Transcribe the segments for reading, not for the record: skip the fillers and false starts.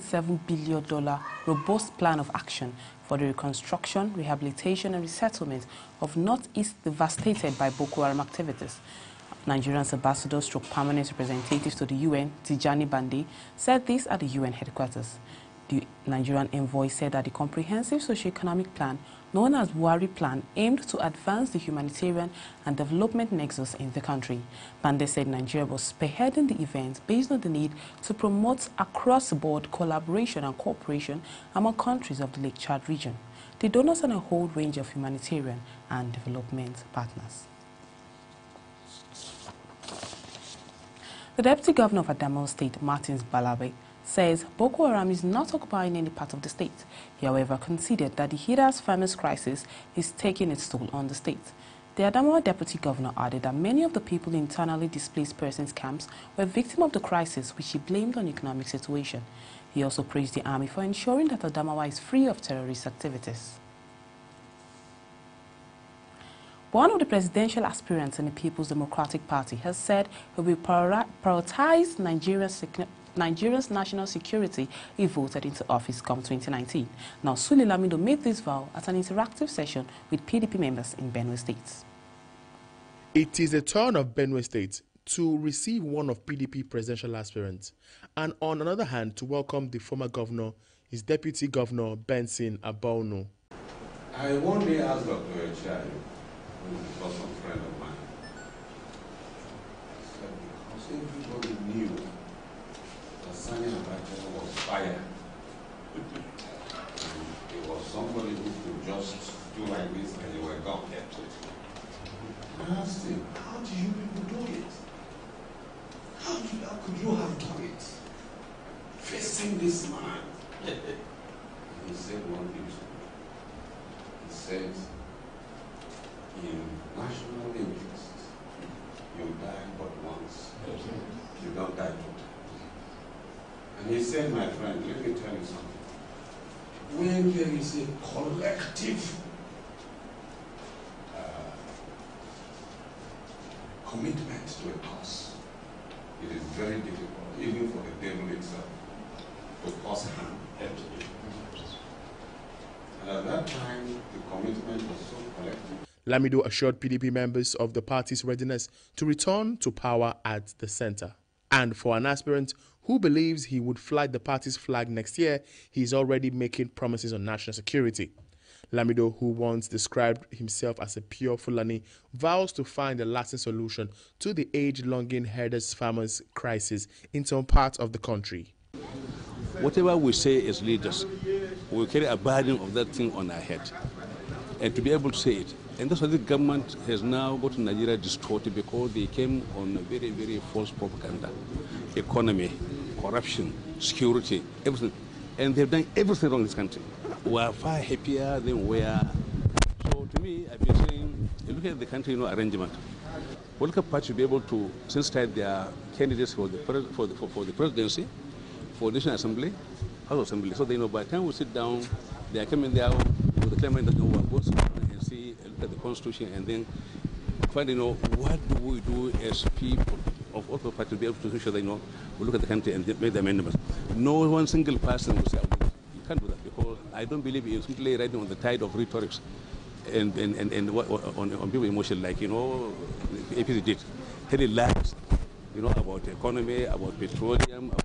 $7 billion robust plan of action for the reconstruction, rehabilitation and resettlement of Northeast devastated by Boko Haram activities. Nigeria's ambassador/permanent representative to the UN, Tijani Bande, said this at the UN headquarters. The Nigerian envoy said that the comprehensive socio-economic plan, known as Buhari Plan, aimed to advance the humanitarian and development nexus in the country. Bande said Nigeria was spearheading the event based on the need to promote across-the-board collaboration and cooperation among countries of the Lake Chad region. The donors and a whole range of humanitarian and development partners. The Deputy Governor of Adamawa State, Martins Balabe, says Boko Haram is not occupying any part of the state. He, however, conceded that the Hidas farmers crisis is taking its toll on the state. The Adamawa Deputy Governor added that many of the people in internally displaced persons camps were victims of the crisis, which he blamed on the economic situation. He also praised the army for ensuring that Adamawa is free of terrorist activities. One of the presidential aspirants in the People's Democratic Party has said he will prioritize Nigeria's national security if voted into office come 2019. Now, Sule Lamido made this vow at an interactive session with PDP members in Benue State. It is the turn of Benue State to receive one of PDP presidential aspirants, and on another hand, to welcome the former governor, his deputy governor, Benson Abonu. I one day asked Dr. Echai, who was a friend of mine, I said, because everybody knew that Sani Abacha was fired. And it was somebody who could just do like this and you were gone. I asked him, how do you people do it? How could you have done it? Facing this man. He said one thing to me. He said, in national interest, you die but once. You don't die two times. And he said, my friend, let me tell you something. When there is a collective commitment to a cause, it is very difficult, even for the devil itself, to cause harm. And at that time, the commitment was so collective. Lamido assured PDP members of the party's readiness to return to power at the center. And for an aspirant who believes he would fly the party's flag next year, he is already making promises on national security. Lamido, who once described himself as a pure Fulani, vows to find a lasting solution to the age-longing herders-farmers crisis in some parts of the country. Whatever we say as leaders, we carry a burden of that thing on our head. And to be able to say it. And that's why the government has now got Nigeria distorted, because they came on a very, very false propaganda. Economy, corruption, security, everything. And they've done everything wrong in this country. We are far happier than we are. So to me, I've been saying, look at the country, arrangement. Political parties should be able to sensitize their candidates for the presidency, for the National Assembly, House of Assembly. So they know by the time we sit down, they are coming there with the claimant that we are going and see, look at the Constitution, and then find, what do we do as people of all the parties to be able to make sure they we look at the country and make the amendments. No one single person will say, you can't do that, because I don't believe you're simply riding on the tide of rhetorics and on people's emotion, like, APC did. Tell lies, about economy, about petroleum, about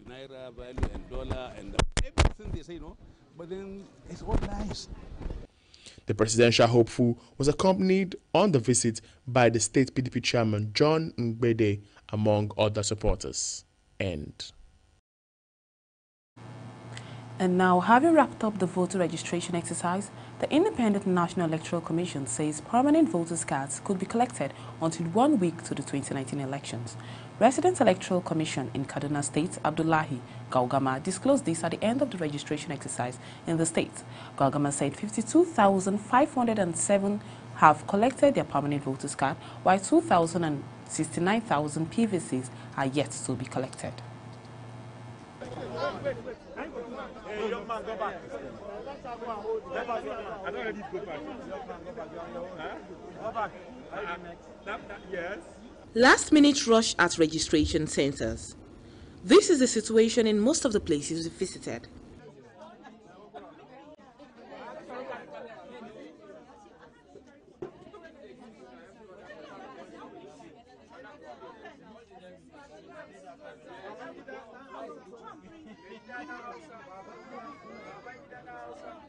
naira value and dollar and everything they say, but then it's all lies. The presidential hopeful was accompanied on the visit by the state PDP chairman, John Ngbede, among other supporters. End. And now, having wrapped up the voter registration exercise, the Independent National Electoral Commission says permanent voters' cards could be collected until 1 week to the 2019 elections. Resident Electoral Commission in Kaduna State, Abdullahi Gaugama, disclosed this at the end of the registration exercise in the state. Gaugama said 52,507 have collected their permanent voters' card, while 2,069,000 PVCs are yet to be collected. Hey, young man, go back. I don't ready to go back. Go back. Yes. Last-minute rush at registration centers. This is the situation in most of the places we visited.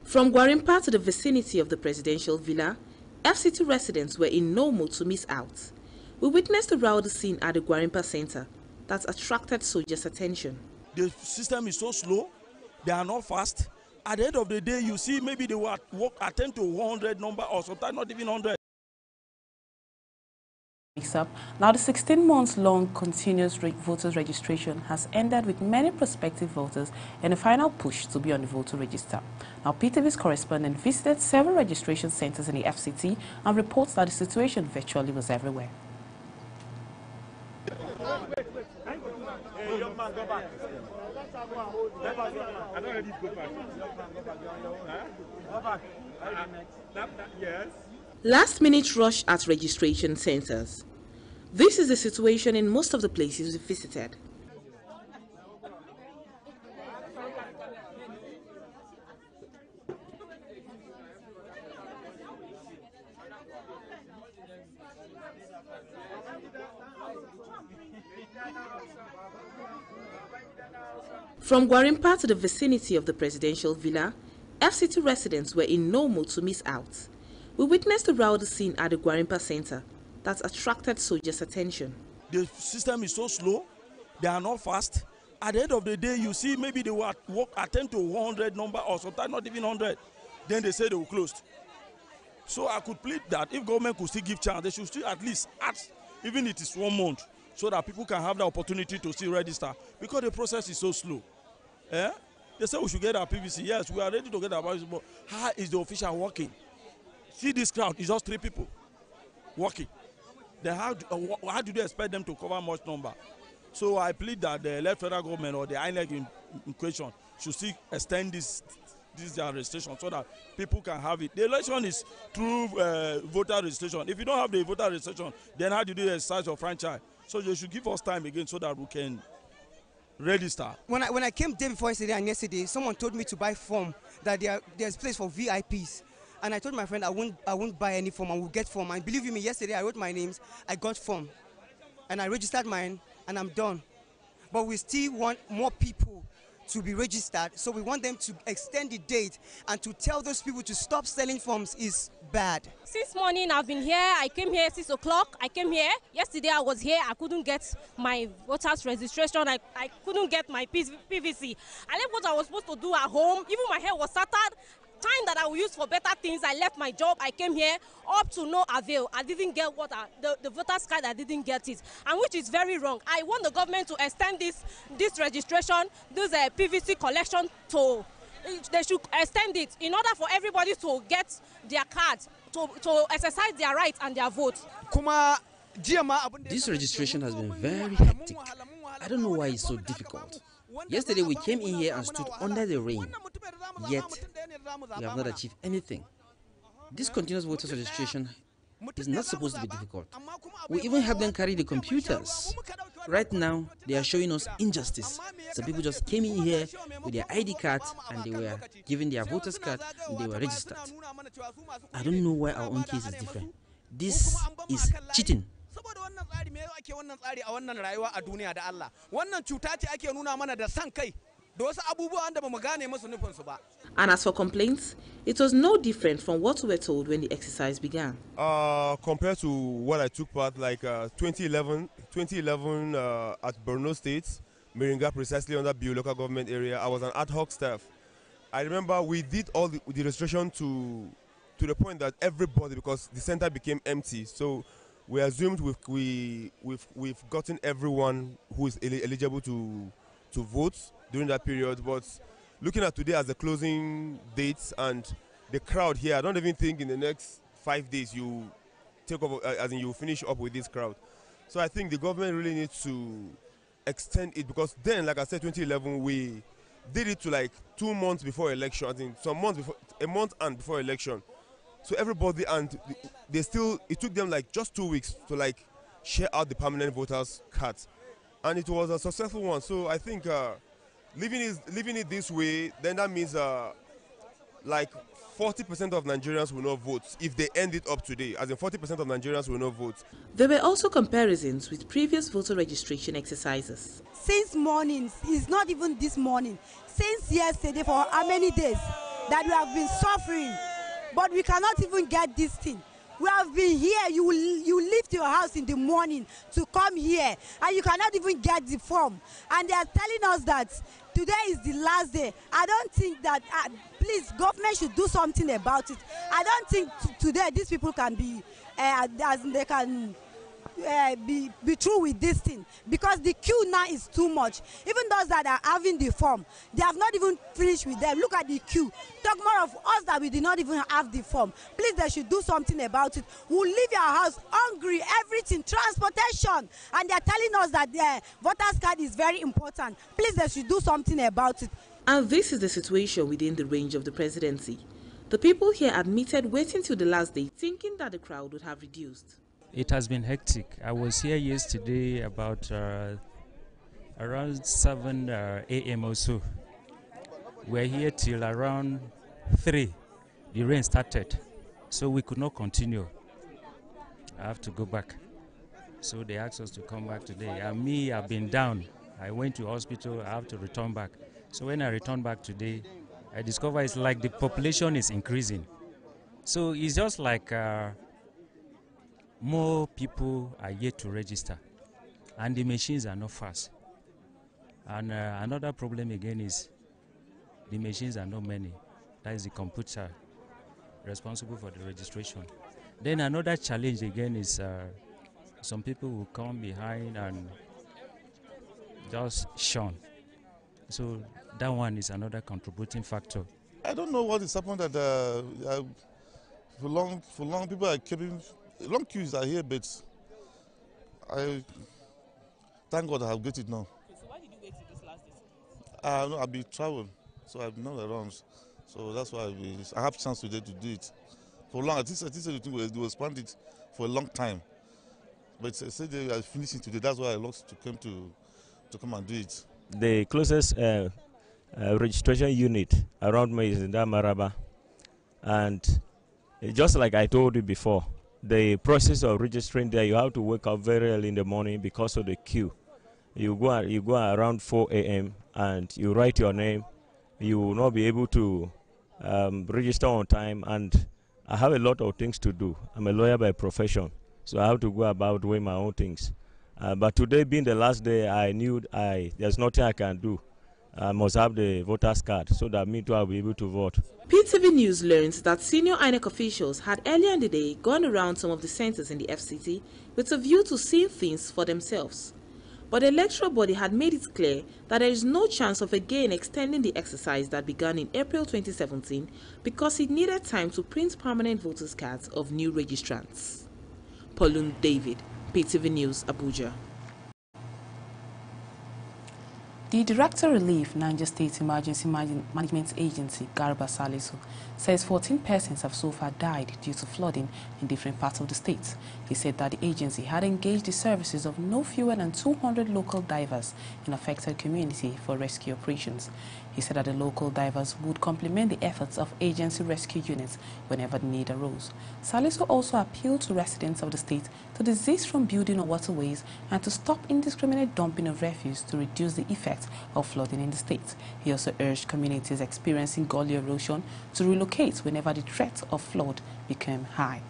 From Gwarimpa to the vicinity of the presidential villa, FCT residents were in no mood to miss out. We witnessed a rowdy scene at the Gwarimpa Center that attracted soldiers' attention. The system is so slow, they are not fast. At the end of the day, you see maybe they will attend to 100 number or sometimes not even 100. Now, the 16 months long continuous voters registration has ended with many prospective voters in a final push to be on the voter register. Now, PTV's correspondent visited several registration centers in the FCT and reports that the situation virtually was everywhere. Last-minute rush at registration centers. This is the situation in most of the places we visited. From Gwarimpa to the vicinity of the presidential villa, FCT residents were in no mood to miss out. We witnessed a rowdy scene at the Gwarimpa Center that attracted soldiers' attention. The system is so slow, they are not fast. At the end of the day, you see maybe they will attend to 100 number or sometimes not even 100. Then they say they will close. So I could plead that if government could still give chance, they should still at least ask, even if it is 1 month, so that people can have the opportunity to still register, because the process is so slow. They say we should get our PVC. Yes, we are ready to get our PVC, but how is the official working? See this crowd, it's just 3 people working. Then how do they expect them to cover much number? So I plead that the left federal government or the INEC in question should still extend this registration so that people can have it. The election is through voter registration. If you don't have the voter registration, then how do you do the exercise of franchise? So they should give us time again so that we can register. When I came day before yesterday and yesterday, someone told me to buy form, that there's place for VIPs. And I told my friend I won't buy any form, I will get form. And believe me, yesterday I wrote my names, I got form. And I registered mine, and I'm done. But we still want more people to be registered, so we want them to extend the date, and to tell those people to stop selling forms is bad. Since morning I've been here. I came here 6 o'clock. I came here. Yesterday I was here. I couldn't get my voters registration. I couldn't get my PVC. I left what I was supposed to do at home. Even my hair was started. Time that I will use for better things. I left my job. I came here up to no avail. I didn't get what the voters card. I didn't get it, and which is very wrong. I want the government to extend this registration, this PVC collection to. They should extend it in order for everybody to get their cards, to exercise their rights and their vote. This registration has been very hectic. I don't know why it's so difficult. Yesterday we came in here and stood under the rain, yet we have not achieved anything. This continuous voters registration is not supposed to be difficult. We even help them carry the computers. Right now, they are showing us injustice. Some people just came in here with their ID cards and they were given their voters card and they were registered. I don't know why our own case is different. This is cheating. And as for complaints, it was no different from what we were told when the exercise began. Compared to what I took part, like 2011 at Borno State, Meringa, precisely under Bio local government area, I was an ad hoc staff. I remember we did all the registration to the point that everybody, because the center became empty, so we assumed we've gotten everyone who is eligible to vote during that period. But looking at today as the closing dates and the crowd here, I don't even think in the next 5 days you take over, as in you finish up with this crowd. So I think the government really needs to extend it, because then, like I said, 2011 we did it to like 2 months before election. I think some months before, a month and before election. So everybody, and it took them like just 2 weeks to like share out the permanent voters cards. and it was a successful one. So I think leaving it this way, then that means like 40% of Nigerians will not vote if they end it up today, as in 40% of Nigerians will not vote. There were also comparisons with previous voter registration exercises. Since morning, it's not even this morning, since yesterday for how many days that we have been suffering, but we cannot even get this thing. We have been here, you leave your house in the morning to come here, and you cannot even get the form. And they are telling us that today is the last day. I don't think that, please, government should do something about it. I don't think today these people can be, they can be true with this thing, because the queue now is too much. Even those that are having the form, they have not even finished with them. Look at the queue. Talk more of us that we did not even have the form. Please, they should do something about it. We'll leave your house hungry, everything, transportation, and they're telling us that the voters card is very important. Please, they should do something about it. And this is the situation within the range of the presidency. The people here admitted waiting till the last day, thinking that the crowd would have reduced. It has been hectic. I was here yesterday about around 7 a.m. or so. We're here till around 3. The rain started, so we could not continue. I have to go back. So they asked us to come back today. And me, I've been down. I went to hospital, I have to return back. So when I return back today, I discover it's like the population is increasing. So it's just like more people are yet to register, and the machines are not fast. And another problem again is the machines are not many. That is the computer responsible for the registration. Then another challenge again is some people will come behind and just shun. So that one is another contributing factor. I don't know what is happening that for long people are keeping. Long queues are here, but I thank God I have got it now. Okay, so why did you wait till this last day? No, I'll be traveling, so I'm not around. So that's why I have chance today to do it. For long, I think the thing they will spend it for a long time. But I said they are finishing today. That's why I lost to come and do it. The closest registration unit around me is in Maraba, and just like I told you before, the process of registering there, you have to wake up very early in the morning because of the queue. You go around 4 a.m. and you write your name. You will not be able to register on time, and I have a lot of things to do. I'm a lawyer by profession, so I have to go about doing my own things. But today being the last day, I knew there's nothing I can do. I must have the voter's card so that me too I'll be able to vote. PTV News learned that senior INEC officials had earlier in the day gone around some of the centers in the FCT with a view to seeing things for themselves. But the electoral body had made it clear that there is no chance of again extending the exercise that began in April 2017 because it needed time to print permanent voters' cards of new registrants. Paulun David, PTV News, Abuja. The Director Relief Niger State Emergency Management Agency, Garba Salisu, says 14 persons have so far died due to flooding in different parts of the state. He said that the agency had engaged the services of no fewer than 200 local divers in affected community for rescue operations. He said that the local divers would complement the efforts of agency rescue units whenever the need arose. Salisu also appealed to residents of the state to desist from building on waterways and to stop indiscriminate dumping of refuse to reduce the effect of flooding in the state. He also urged communities experiencing gully erosion to relocate whenever the threat of flood became high.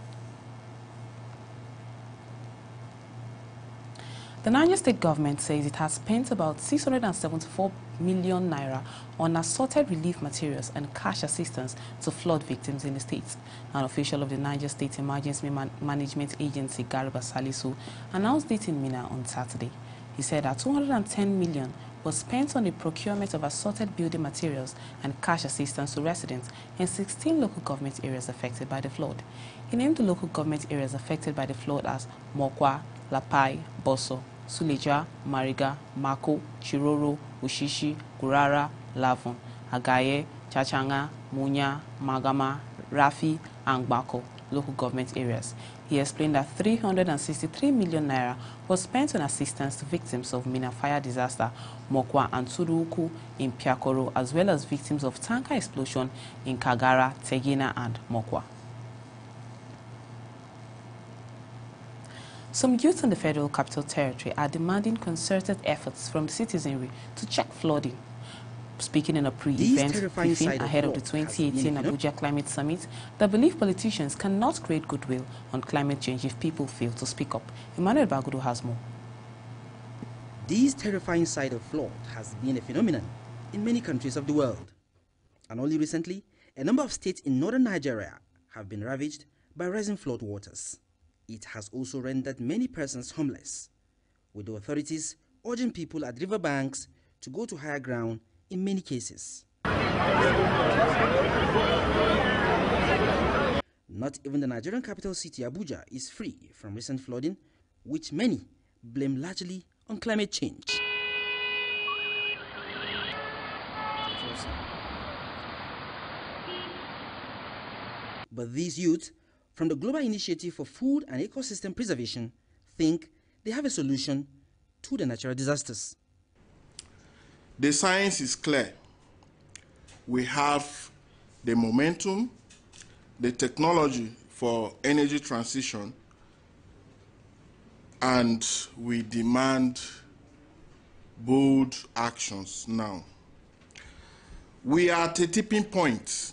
The Niger State government says it has spent about 674 million naira on assorted relief materials and cash assistance to flood victims in the state. An official of the Niger State Emergency Management Agency, Garba Salisu, announced it in Mina on Saturday. He said that 210 million was spent on the procurement of assorted building materials and cash assistance to residents in 16 local government areas affected by the flood. He named the local government areas affected by the flood as Mokwa, Lapai, Boso, Suleja, Mariga, Mako, Chiroro, Ushishi, Gurara, Lavon, Agaye, Chachanga, Munya, Magama, Rafi, and Gbako. local government areas. He explained that 363 million naira was spent on assistance to victims of Mina fire disaster, Mokwa and Turuku in Piakoro, as well as victims of tanker explosion in Kagara, Tegina and Mokwa. Some youth in the Federal Capital Territory are demanding concerted efforts from the citizenry to check flooding. Speaking in a pre-event briefing ahead of the 2018 Abuja Climate Summit, they believe politicians cannot create goodwill on climate change if people fail to speak up. Emmanuel Bagudu has more. This terrifying side of flood has been a phenomenon in many countries of the world. And only recently, a number of states in northern Nigeria have been ravaged by rising flood waters. It has also rendered many persons homeless, with the authorities urging people at riverbanks to go to higher ground in many cases. Not even the Nigerian capital city, Abuja, is free from recent flooding, which many blame largely on climate change. But these youth from the Global Initiative for Food and Ecosystem Preservation think they have a solution to the natural disasters. The science is clear. We have the momentum, the technology for energy transition, and we demand bold actions now. We are at a tipping point.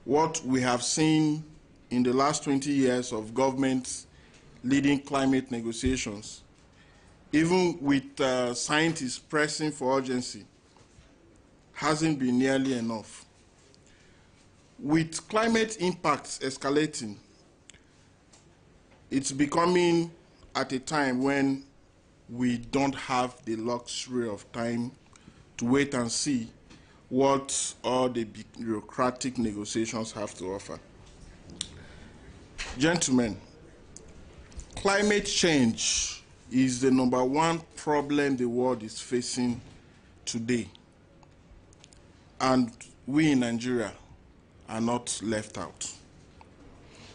What we have seen in the last 20 years of governments leading climate negotiations, even with scientists pressing for urgency, hasn't been nearly enough. With climate impacts escalating, it's becoming at a time when we don't have the luxury of time to wait and see what all the bureaucratic negotiations have to offer. Gentlemen, climate change is the #1 problem the world is facing today. And we in Nigeria are not left out.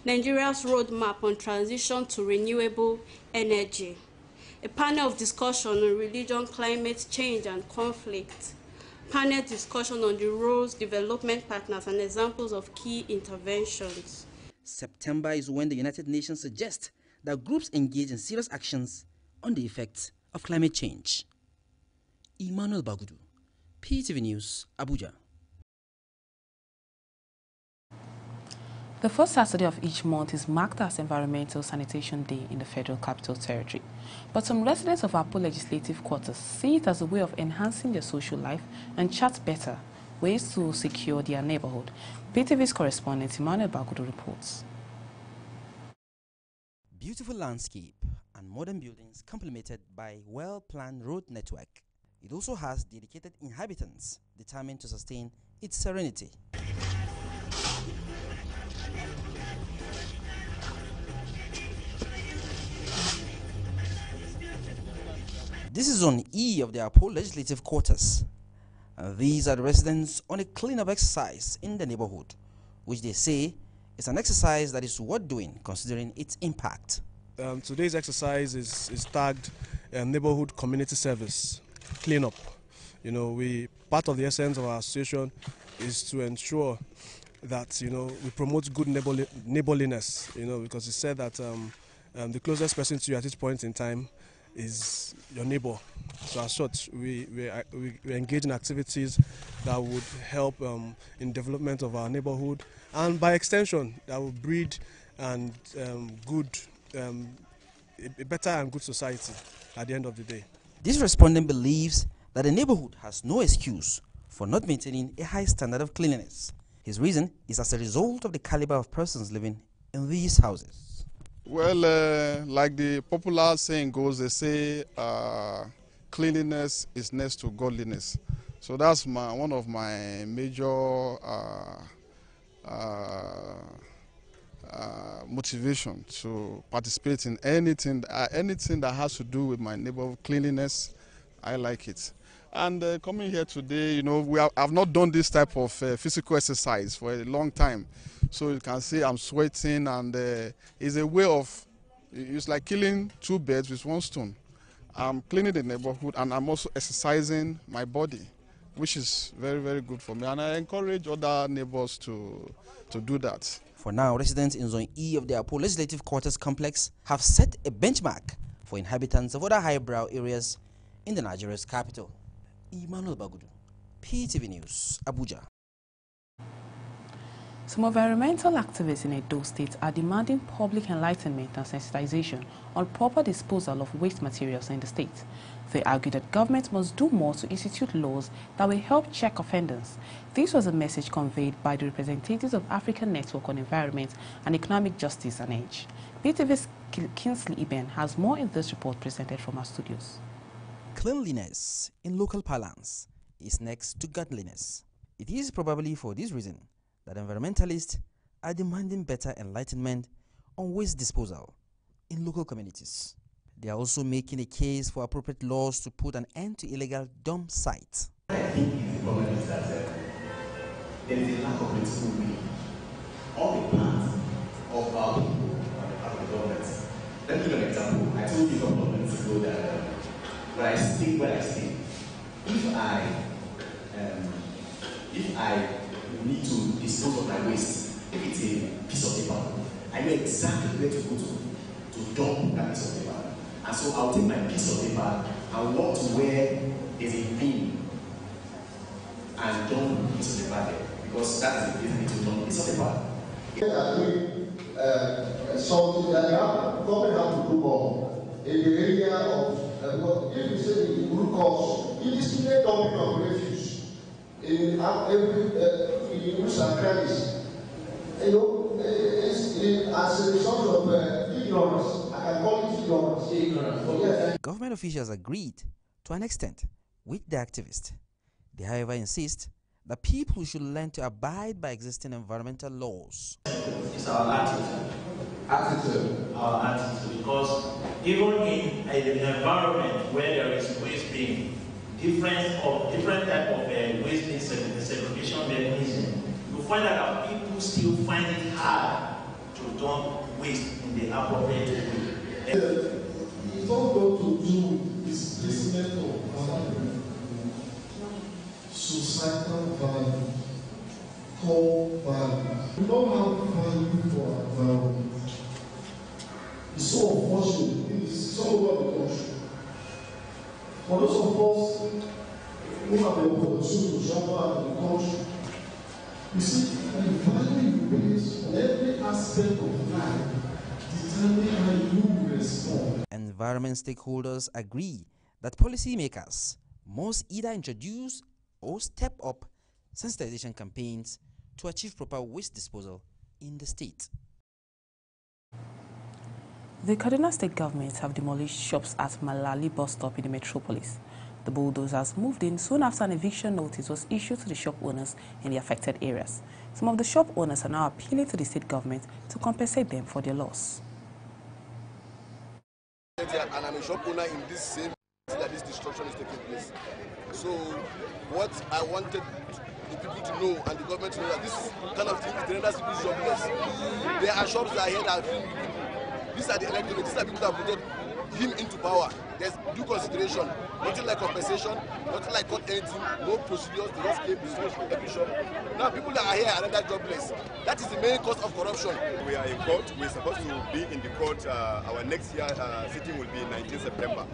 Nigeria's roadmap on transition to renewable energy. A panel of discussion on religion, climate change and conflict. Panel discussion on the roles, development partners and examples of key interventions. September is when the United Nations suggests that groups engage in serious actions on the effects of climate change. Emmanuel Bagudu, PTV News, Abuja. The first Saturday of each month is marked as Environmental Sanitation Day in the Federal Capital Territory. But some residents of Apo legislative quarters see it as a way of enhancing their social life and chart better ways to secure their neighborhood. PTV's correspondent Emmanuel Bagudu reports. Beautiful landscape and modern buildings complemented by well-planned road network. It also has dedicated inhabitants determined to sustain its serenity. This is Zone E of the Apo Legislative Quarters. These are the residents on a cleanup exercise in the neighborhood, which they say is an exercise that is worth doing considering its impact. Today's exercise is tagged Neighborhood Community Service Cleanup. You know, part of the essence of our association is to ensure that, you know, we promote good neighborliness, you know, because it's said that the closest person to you at each point in time is your neighbor. So as such, we engage in activities that would help in development of our neighborhood, and by extension, that will breed and a better and good society at the end of the day. This respondent believes that the neighborhood has no excuse for not maintaining a high standard of cleanliness. His reason is as a result of the caliber of persons living in these houses. Well, like the popular saying goes, they say cleanliness is next to godliness. So that's one of my major motivation to participate in anything that has to do with my neighborhood cleanliness. I like it. And coming here today, you know, I've not done this type of physical exercise for a long time. So you can see I'm sweating, and it's a way of, it's like killing two birds with one stone. I'm cleaning the neighborhood, and I'm also exercising my body, which is very, very good for me. And I encourage other neighbors to do that. For now, residents in Zone E of the Apo Legislative Quarters complex have set a benchmark for inhabitants of other highbrow areas in the Nigeria's capital. Emmanuel Bagudu, PTV News, Abuja. Some environmental activists in Edo State are demanding public enlightenment and sensitization on proper disposal of waste materials in the state. They argue that government must do more to institute laws that will help check offenders. This was a message conveyed by the representatives of African Network on Environment and Economic Justice and Age. PTV's Kingsley Iben has more in this report presented from our studios. Cleanliness, in local parlance, is next to godliness. It is probably for this reason that environmentalists are demanding better enlightenment on waste disposal in local communities. They are also making a case for appropriate laws to put an end to illegal dump sites. I think the problem is that there is a lack of political will. All the plans of our people on the part of the government. Let me give an example. I told you a couple of minutes ago that when I stay, if I need to dispose of my waste, if it's a piece of paper, I know exactly where to go to dump that piece of paper. And so I'll take my piece of paper and walk to where there's a bin and dump the piece of paper there, because that's the place I need to dump the piece of paper. Something that the government have to do more in the area of, if you say the root cause, indiscriminate dumping of refuse in every nooks and crannies, as a result of ignorance. I can call it ignorance. Government officials agreed to an extent with the activists. They, however, insist that people should learn to abide by existing environmental laws. It's our attitude, because even in an environment where there is waste bin, different type of waste bin segregation mechanism, you find that our people still find it hard to dump waste in the appropriate way. It's all got to do with displacement of value, societal value, core value. We don't have value for our environment. It's so unfortunate. It's all over the country. For those of us who have the opportunity to travel out of the country, you see, the value you place on every aspect of life determines how you respond. Environment stakeholders agree that policymakers must either introduce or step up sensitization campaigns to achieve proper waste disposal in the state. The Kaduna State government have demolished shops at Malali bus stop in the metropolis. The bulldozers moved in soon after an eviction notice was issued to the shop owners in the affected areas. Some of the shop owners are now appealing to the state government to compensate them for their loss. And I'm a shop owner in this same city that this destruction is taking place. So what I wanted the people to know and the government to know that this kind of thing is the renders people jobless. There are shops that are here that are filling with people. These are the electorate, these are people that voted him into power. There's due consideration, nothing like compensation, nothing like cut anything, no procedures, they just came to every shop. Now people that are here are rendered jobless. That is the main cause of corruption. We are in court. We're supposed to be in the court. Our next year sitting will be 19 September.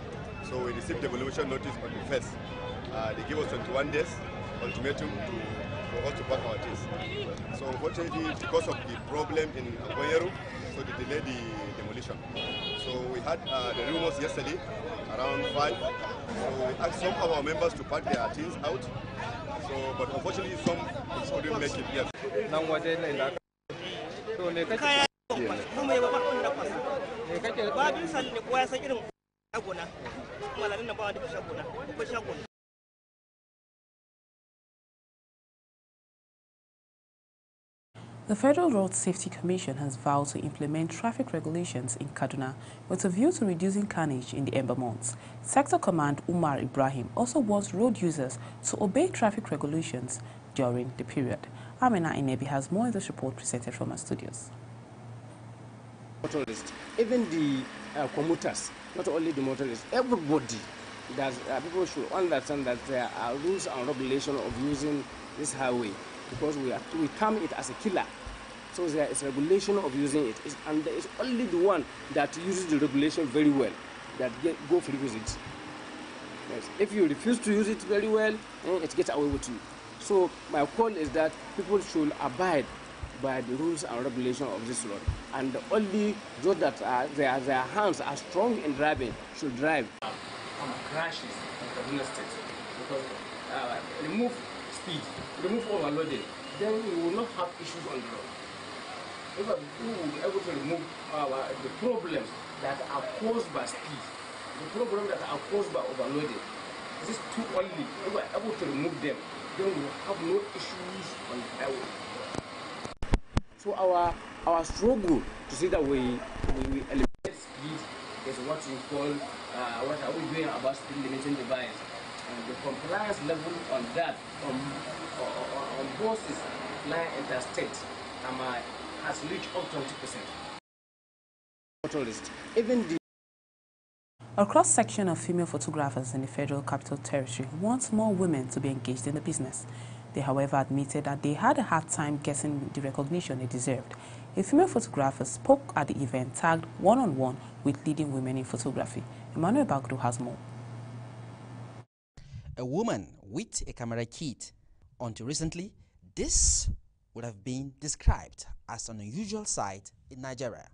So we received devolution notice on the 1st. They give us 21 days ultimatum for us to pack our things. So unfortunately, because of the problem in Aguero, so they delayed the demolition. So we had the rumors yesterday around 5. So we asked some of our members to pack their things out. So, but unfortunately, some couldn't make it yet. The Federal Road Safety Commission has vowed to implement traffic regulations in Kaduna with a view to reducing carnage in the ember months. Sector Command Umar Ibrahim also wants road users to obey traffic regulations during the period. Amina Inebi has more in this report presented from our studios. Motorists, even the commuters, not only the motorists, everybody, people should understand that there are rules and regulations of using this highway, because we term it as a killer. So there is regulation of using it, and it's only the one that uses the regulation very well that go free with it. Yes. If you refuse to use it very well, it gets away with you. So my call is that people should abide by the rules and regulations of this road, and only those that their hands are strong in driving should drive. Crashes in the state, because remove speed, remove overloading, then we will not have issues on the road. If we will be able to remove the problems that are caused by speed, the problems that are caused by overloading, these two only, if we are able to remove them, then we will have no issues on the highway. So our struggle to see that we eliminate speed is what we call, what are we doing about speed limiting device. And the compliance level on that, on buses flying interstate, has reached up 20%. Motorists, even the A cross-section of female photographers in the Federal Capital Territory wants more women to be engaged in the business. They, however, admitted that they had a hard time getting the recognition they deserved. A female photographer spoke at the event tagged one-on-one with leading women in photography. Emmanuel Bagdo has more. A woman with a camera kit. Until recently, this would have been described as an unusual sight in Nigeria.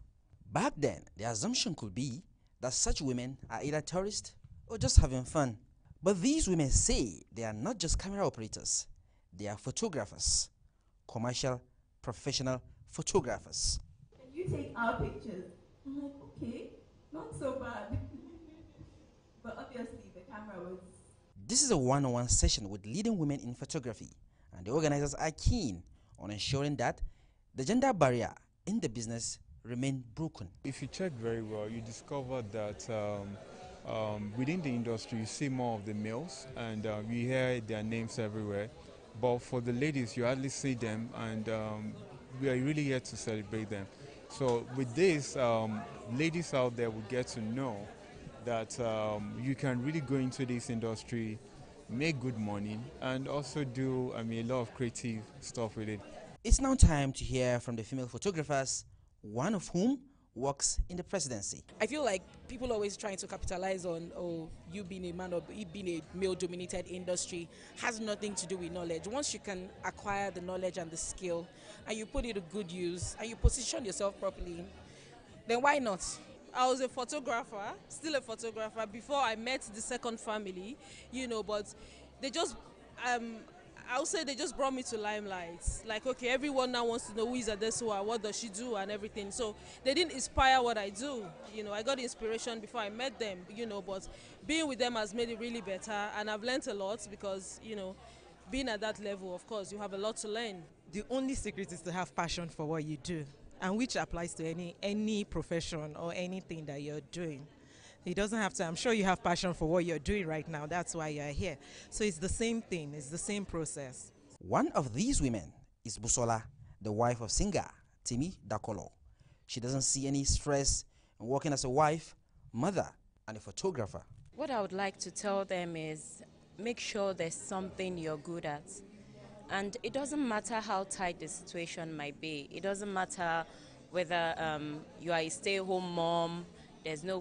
Back then, the assumption could be that such women are either tourists or just having fun. But these women say they are not just camera operators, they are photographers, commercial, professional photographers. Can you take our pictures? I'm like, okay, not so bad. But obviously the camera was... This is a one-on-one session with leading women in photography, and the organizers are keen on ensuring that the gender barrier in the business remain broken. If you check very well, you discover that within the industry you see more of the males, and you hear their names everywhere. But for the ladies, you hardly see them, and we are really here to celebrate them. So with this, ladies out there will get to know that you can really go into this industry, make good money, and also do a lot of creative stuff with it. It's now time to hear from the female photographers, one of whom works in the presidency. I feel like people always trying to capitalize on, oh, you being a man or you being a male-dominated industry has nothing to do with knowledge. Once you can acquire the knowledge and the skill, and you put it to good use, and you position yourself properly, then why not? I was a photographer, still a photographer, before I met the second family, but they just, I would say they just brought me to limelight. Like, okay, everyone now wants to know who is Adesua, what does she do, and everything. So they didn't inspire what I do. I got inspiration before I met them, but being with them has made it really better, and I've learned a lot because, being at that level, of course, you have a lot to learn. The only secret is to have passion for what you do, and which applies to any profession or anything that you're doing. It doesn't have to, I'm sure you have passion for what you're doing right now. That's why you're here. So it's the same thing. It's the same process. One of these women is Busola, the wife of singer Timi Dakolo. She doesn't see any stress in working as a wife, mother, and a photographer. What I would like to tell them is make sure there's something you're good at. And it doesn't matter how tight the situation might be. It doesn't matter whether you are a stay-at-home mom. There's no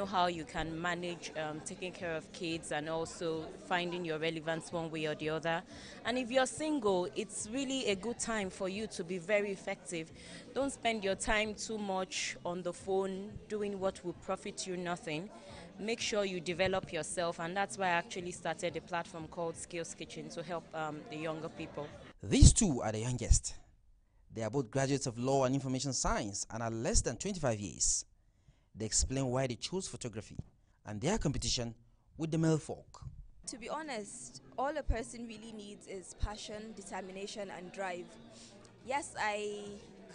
how you can manage taking care of kids and also finding your relevance one way or the other. And if you're single, it's really a good time for you to be very effective. Don't spend your time too much on the phone doing what will profit you nothing. Make sure you develop yourself, and that's why I actually started a platform called Skills Kitchen to help the younger people. These two are the youngest. They are both graduates of law and information science and are less than 25 years. They explain why they chose photography and their competition with the male folk. To be honest, all a person really needs is passion, determination, and drive. Yes, I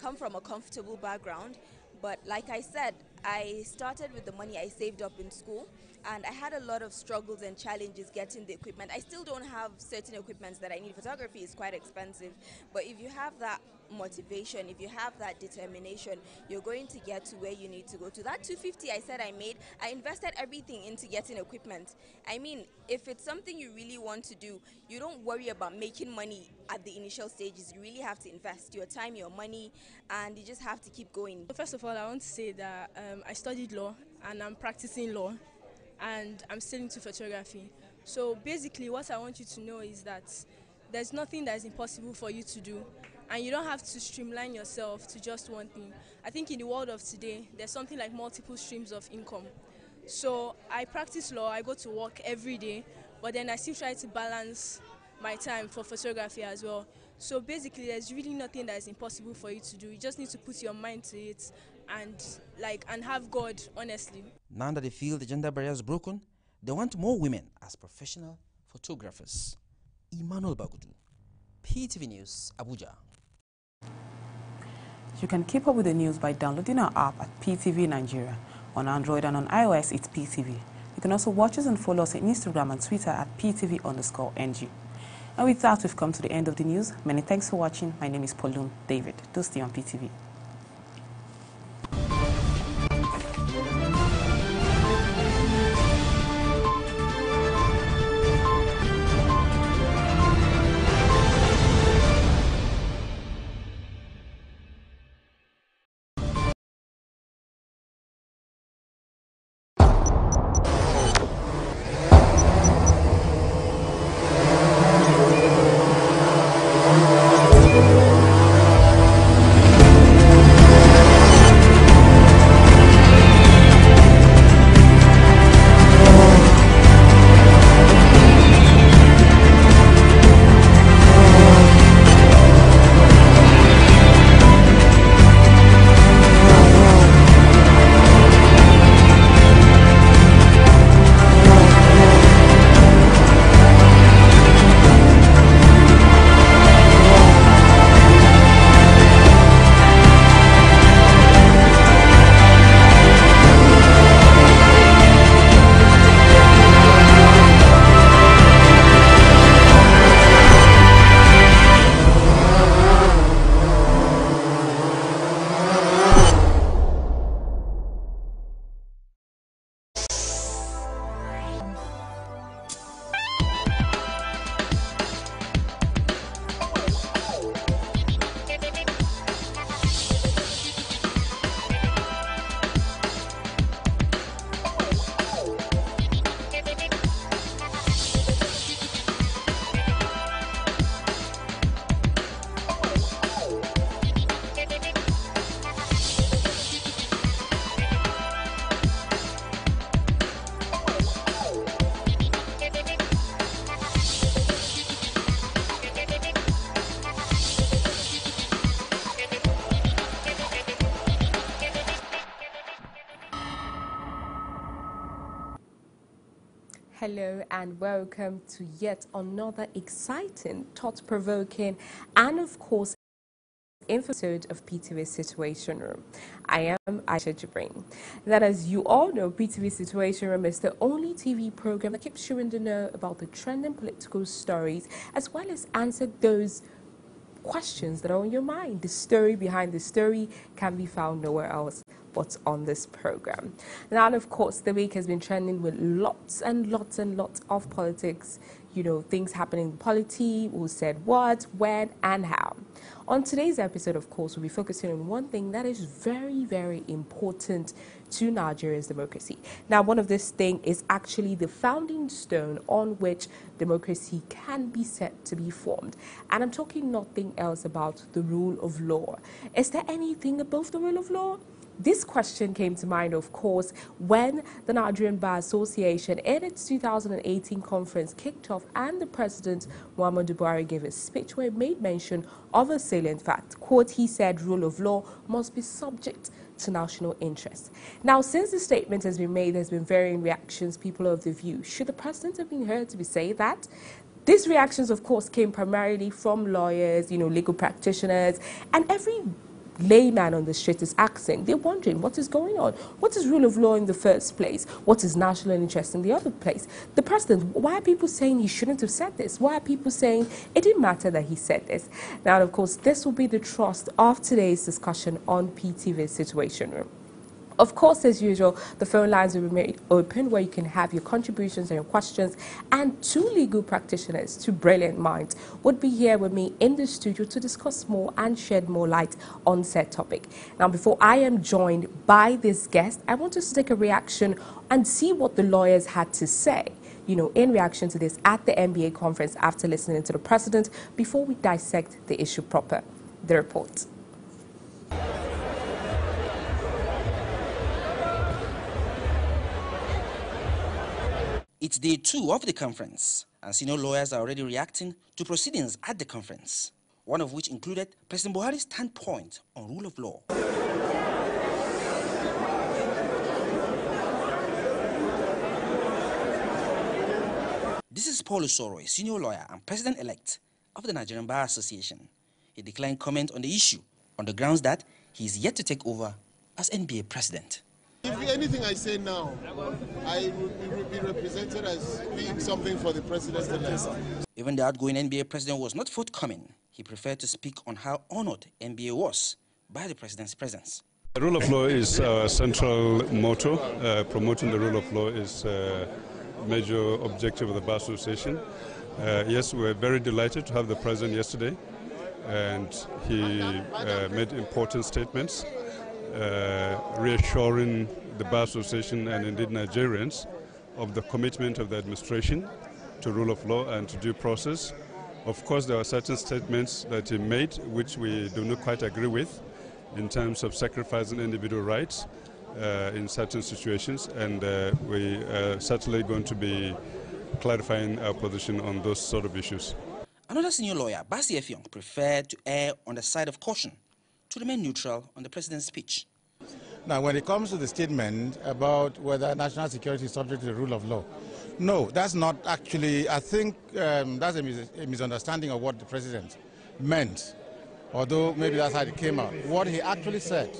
come from a comfortable background, but like I said, I started with the money I saved up in school, and I had a lot of struggles and challenges getting the equipment. I still don't have certain equipments that I need. Photography is quite expensive, but if you have that motivation, if you have that determination, you're going to get to where you need to go to. That 250 I said I made, I invested everything into getting equipment. I mean, if it's something you really want to do, you don't worry about making money at the initial stages. You really have to invest your time, your money, and you just have to keep going. First of all, I want to say that I studied law and I'm practicing law, and I'm still into photography. So basically what I want you to know is that there's nothing that is impossible for you to do, and you don't have to streamline yourself to just one thing. I think in the world of today, there's something like multiple streams of income. So I practice law, I go to work every day, but then I still try to balance my time for photography as well. So basically there's really nothing that is impossible for you to do. You just need to put your mind to it and have God, honestly. Now that they feel the gender barrier is broken, they want more women as professional photographers. Emmanuel Bagudu, PTV News, Abuja. You can keep up with the news by downloading our app at PTV Nigeria. On Android and on iOS, it's PTV. You can also watch us and follow us on Instagram and Twitter at PTV_NG. And with that, we've come to the end of the news. Many thanks for watching. My name is Paulum David. Do stay on PTV. Hello and welcome to yet another exciting, thought-provoking, and of course, episode of PTV Situation Room. I am Aisha Jibrin. That, as you all know, PTV Situation Room is the only TV program that keeps you in the know about the trending political stories, as well as answer those questions that are on your mind. The story behind the story can be found nowhere else but on this program. Now, and of course, the week has been trending with lots and lots and lots of politics, you know, things happening in polity, who said what, when, and how. On today's episode, of course, we'll be focusing on one thing that is very, very important to Nigeria's democracy. Now, one of this thing is actually the founding stone on which democracy can be said to be formed. And I'm talking nothing else about the rule of law. Is there anything above the rule of law? This question came to mind, of course, when the Nigerian Bar Association in its 2018 conference kicked off and the President, Muhammadu Buhari, gave a speech where he made mention of a salient fact. Quote, he said, rule of law must be subject to national interest. Now, since the statement has been made, there's been varying reactions. People are of the view, should the President have been heard to be saying that? These reactions, of course, came primarily from lawyers, legal practitioners, and every layman on the street is asking, they're wondering what is going on. What is rule of law in the first place? What is national interest in the other place? The president, why are people saying he shouldn't have said this? Why are people saying it didn't matter that he said this? Now, of course, this will be the thrust of today's discussion on PTV Situation Room. Of course, as usual, the phone lines will remain open where you can have your contributions and your questions. And two legal practitioners, two brilliant minds, would be here with me in the studio to discuss more and shed more light on said topic. Now, before I am joined by this guest, I want us to take a reaction and see what the lawyers had to say, in reaction to this at the NBA conference after listening to the president before we dissect the issue proper. The report. It's day 2 of the conference, and senior lawyers are already reacting to proceedings at the conference, one of which included President Buhari's standpoint on rule of law. This is Paul Osoro, a senior lawyer and president-elect of the Nigerian Bar Association. He declined comment on the issue on the grounds that he is yet to take over as NBA president. If anything I say now, I will be represented as being something for the president-elect. Even the outgoing NBA president was not forthcoming. He preferred to speak on how honored NBA was by the president's presence. The rule of law is our central motto. Promoting the rule of law is a major objective of the Bar Association. Yes, we're very delighted to have the president yesterday, and he made important statements. Reassuring the Bar Association and indeed Nigerians of the commitment of the administration to rule of law and to due process. Of course, there are certain statements that he made which we do not quite agree with in terms of sacrificing individual rights in certain situations, and we are certainly going to be clarifying our position on those sort of issues. Another senior lawyer, Basi Effiong, preferred to err on the side of caution, to remain neutral on the president's speech. Now, when it comes to the statement about whether national security is subject to the rule of law, no, that's not actually, I think that's a misunderstanding of what the president meant, although maybe that's how it came out. What he actually said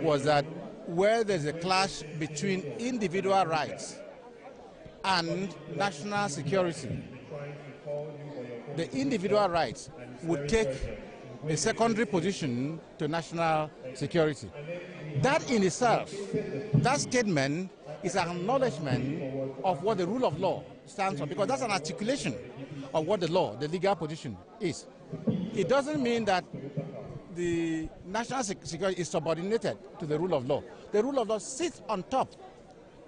was that where there's a clash between individual rights and national security, the individual rights would take a secondary position to national security. That in itself, that statement is an acknowledgement of what the rule of law stands for, because that's an articulation of what the law, the legal position is. It doesn't mean that the national security is subordinated to the rule of law. The rule of law sits on top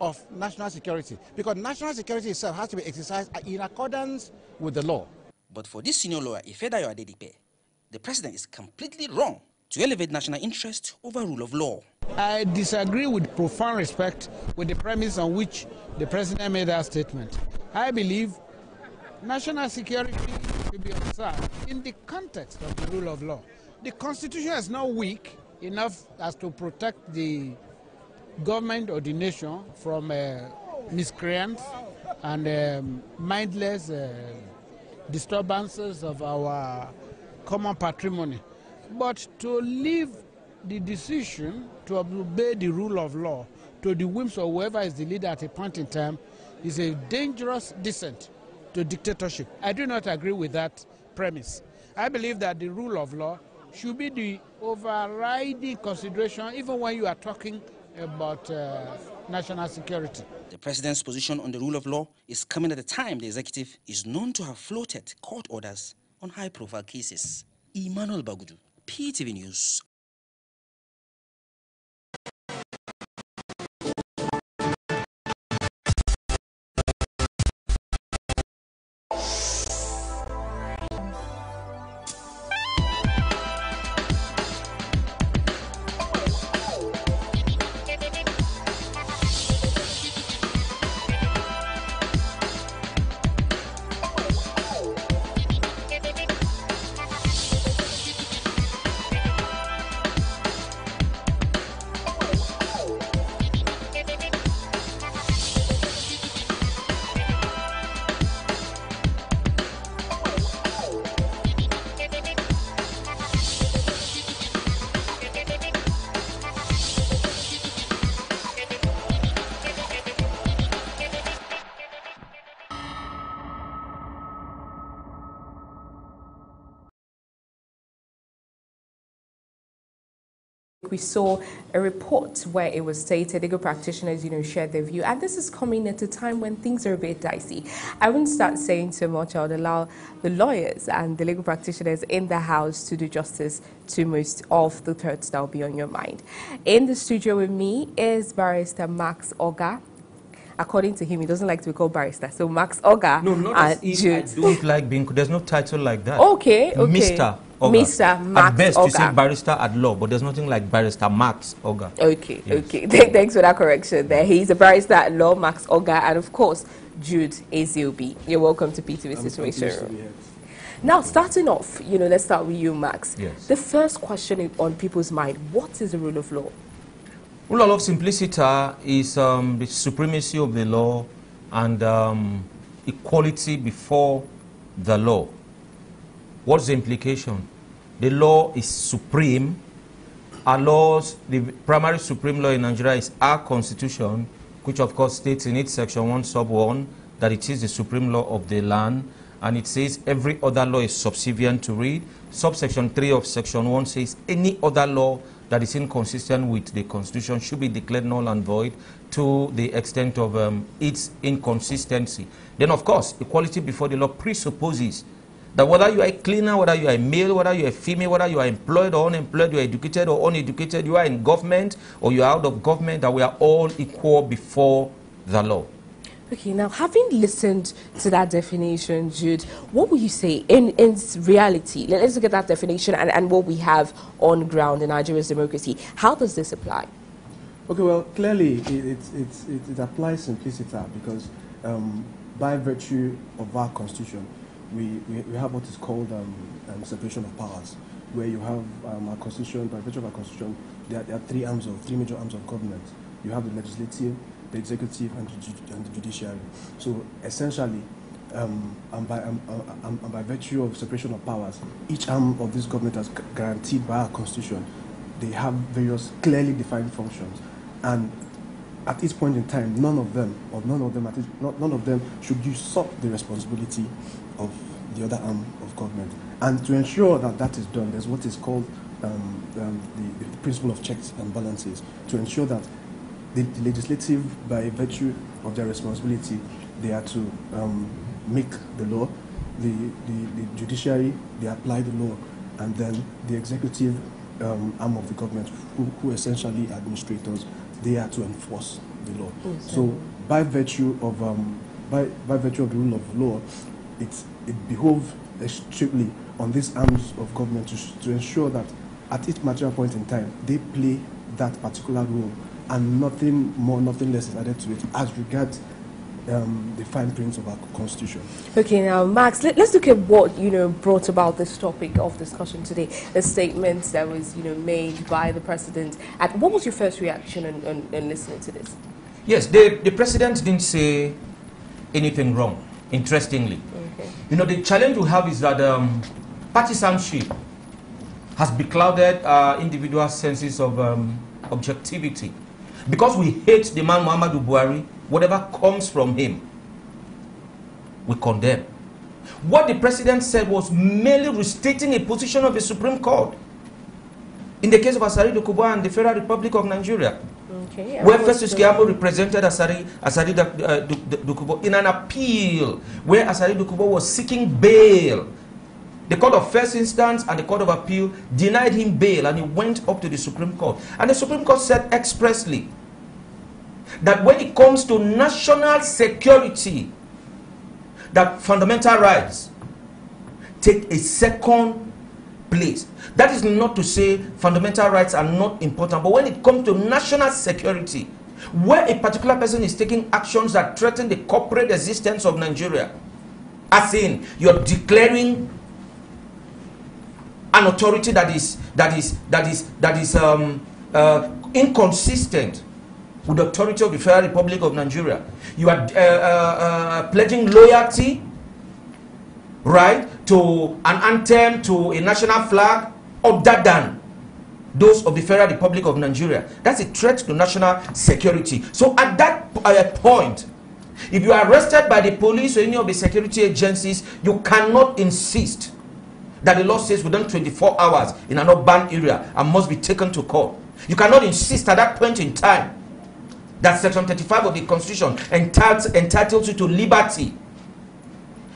of national security, because national security itself has to be exercised in accordance with the law. But for this senior lawyer, Ifedayo Adedipe, the president is completely wrong to elevate national interest over rule of law. I disagree with profound respect with the premise on which the president made that statement. I believe national security should be observed in the context of the rule of law. The Constitution is not weak enough as to protect the government or the nation from miscreants and mindless disturbances of our common patrimony. But to leave the decision to obey the rule of law to the whims of whoever is the leader at a point in time is a dangerous descent to dictatorship. I do not agree with that premise. I believe that the rule of law should be the overriding consideration even when you are talking about national security. The president's position on the rule of law is coming at a time the executive is known to have floated court orders on high-profile cases. Emmanuel Bagudu, PTV News. we saw a report where it was stated legal practitioners, shared their view, and this is coming at a time when things are a bit dicey. I wouldn't start saying too much. I would allow the lawyers and the legal practitioners in the house to do justice to most of the threats that will be on your mind. In the studio with me is Barrister Max Oga. According to him, he doesn't like to be called barrister. So Max Oga. No, not as if I don't like being. There's no title like that. Okay. Mr. Oga. Mr. Max at best, Oga. you say barrister at law, but there's nothing like barrister Max Oga. Okay, yes. Okay. Thanks for that correction there. He's a barrister at law, Max Oga, and of course, Jude Eziobi. You're welcome to PTV Situation Room. Now, starting off, let's start with you, Max. Yes. The first question on people's mind, what is the rule of law? Rule of law simpliciter is the supremacy of the law and equality before the law. What's the implication? The law is supreme. Our laws, the primary supreme law in Nigeria is our constitution, which of course states in its section 1 sub 1 that it is the supreme law of the land, and it says every other law is subservient to it. Subsection 3 of section 1 says any other law that is inconsistent with the constitution should be declared null and void to the extent of its inconsistency. Then of course, equality before the law presupposes that whether you are a cleaner, whether you are a male, whether you are a female, whether you are employed or unemployed, you are educated or uneducated, you are in government or you are out of government, that we are all equal before the law. Okay, now having listened to that definition, Jude, what would you say in reality? Let's look at that definition and what we have on ground in Nigeria's democracy. How does this apply? Okay, well, clearly it applies simpliciter because by virtue of our constitution, we have what is called separation of powers, where you have our constitution, by virtue of our constitution, there are three major arms of government. You have the legislative, the executive, and the judiciary. So essentially, and by virtue of separation of powers, each arm of this government is guaranteed by our constitution. They have various clearly defined functions, and at each point in time, none of them should usurp the responsibility of the other arm of government. And to ensure that that is done, there's what is called the principle of checks and balances, to ensure that the legislative, by virtue of their responsibility, they are to make the law, the judiciary, they apply the law, and then the executive arm of the government, who essentially administrators, they are to enforce the law. Yes, so by virtue of the rule of law, it behoves strictly on these arms of government to ensure that at each material point in time they play that particular role, and nothing more, nothing less is added to it as regards the fine print of our constitution. Okay, now Max, let's look at what brought about this topic of discussion today. The statement that was made by the president. What was your first reaction in listening to this? Yes, the president didn't say anything wrong. Interestingly, okay. The challenge we have is that partisanship has beclouded individual senses of objectivity. Because we hate the man Muhammadu Buhari, whatever comes from him, we condemn. What the president said was merely restating a position of the Supreme Court. In the case of Asari Dokubo and the Federal Republic of Nigeria, okay, where Festus Keyamo represented Asari Dokubo in an appeal where Asari Dokubo was seeking bail. The Court of First Instance and the Court of Appeal denied him bail, and he went up to the Supreme Court. And the Supreme Court said expressly that when it comes to national security, that fundamental rights take a second place. That is not to say fundamental rights are not important, but when it comes to national security, where a particular person is taking actions that threaten the corporate existence of Nigeria, as in you're declaring an authority that is inconsistent with the authority of the Federal Republic of Nigeria. You are pledging loyalty, right, to an anthem, to a national flag, other than those of the Federal Republic of Nigeria. That's a threat to national security. So at that point, if you are arrested by the police or any of the security agencies, you cannot insist that the law says within 24 hours in an urban area and must be taken to court. You cannot insist at that point in time that Section 35 of the Constitution entitles you to liberty,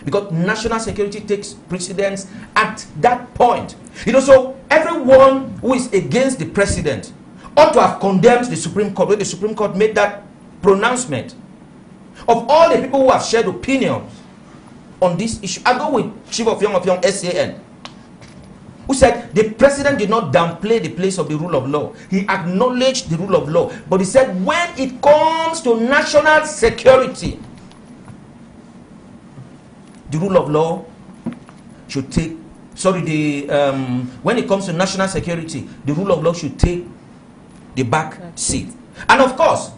because national security takes precedence at that point. You know, so everyone who is against the president ought to have condemned the Supreme Court when the Supreme Court made that pronouncement. Of all the people who have shared opinions on this issue, I go with Chief of Young SAN, who said the president did not downplay the place of the rule of law. He acknowledged the rule of law. But he said when it comes to national security, the rule of law should take, when it comes to national security, the rule of law should take the back seat. And of course,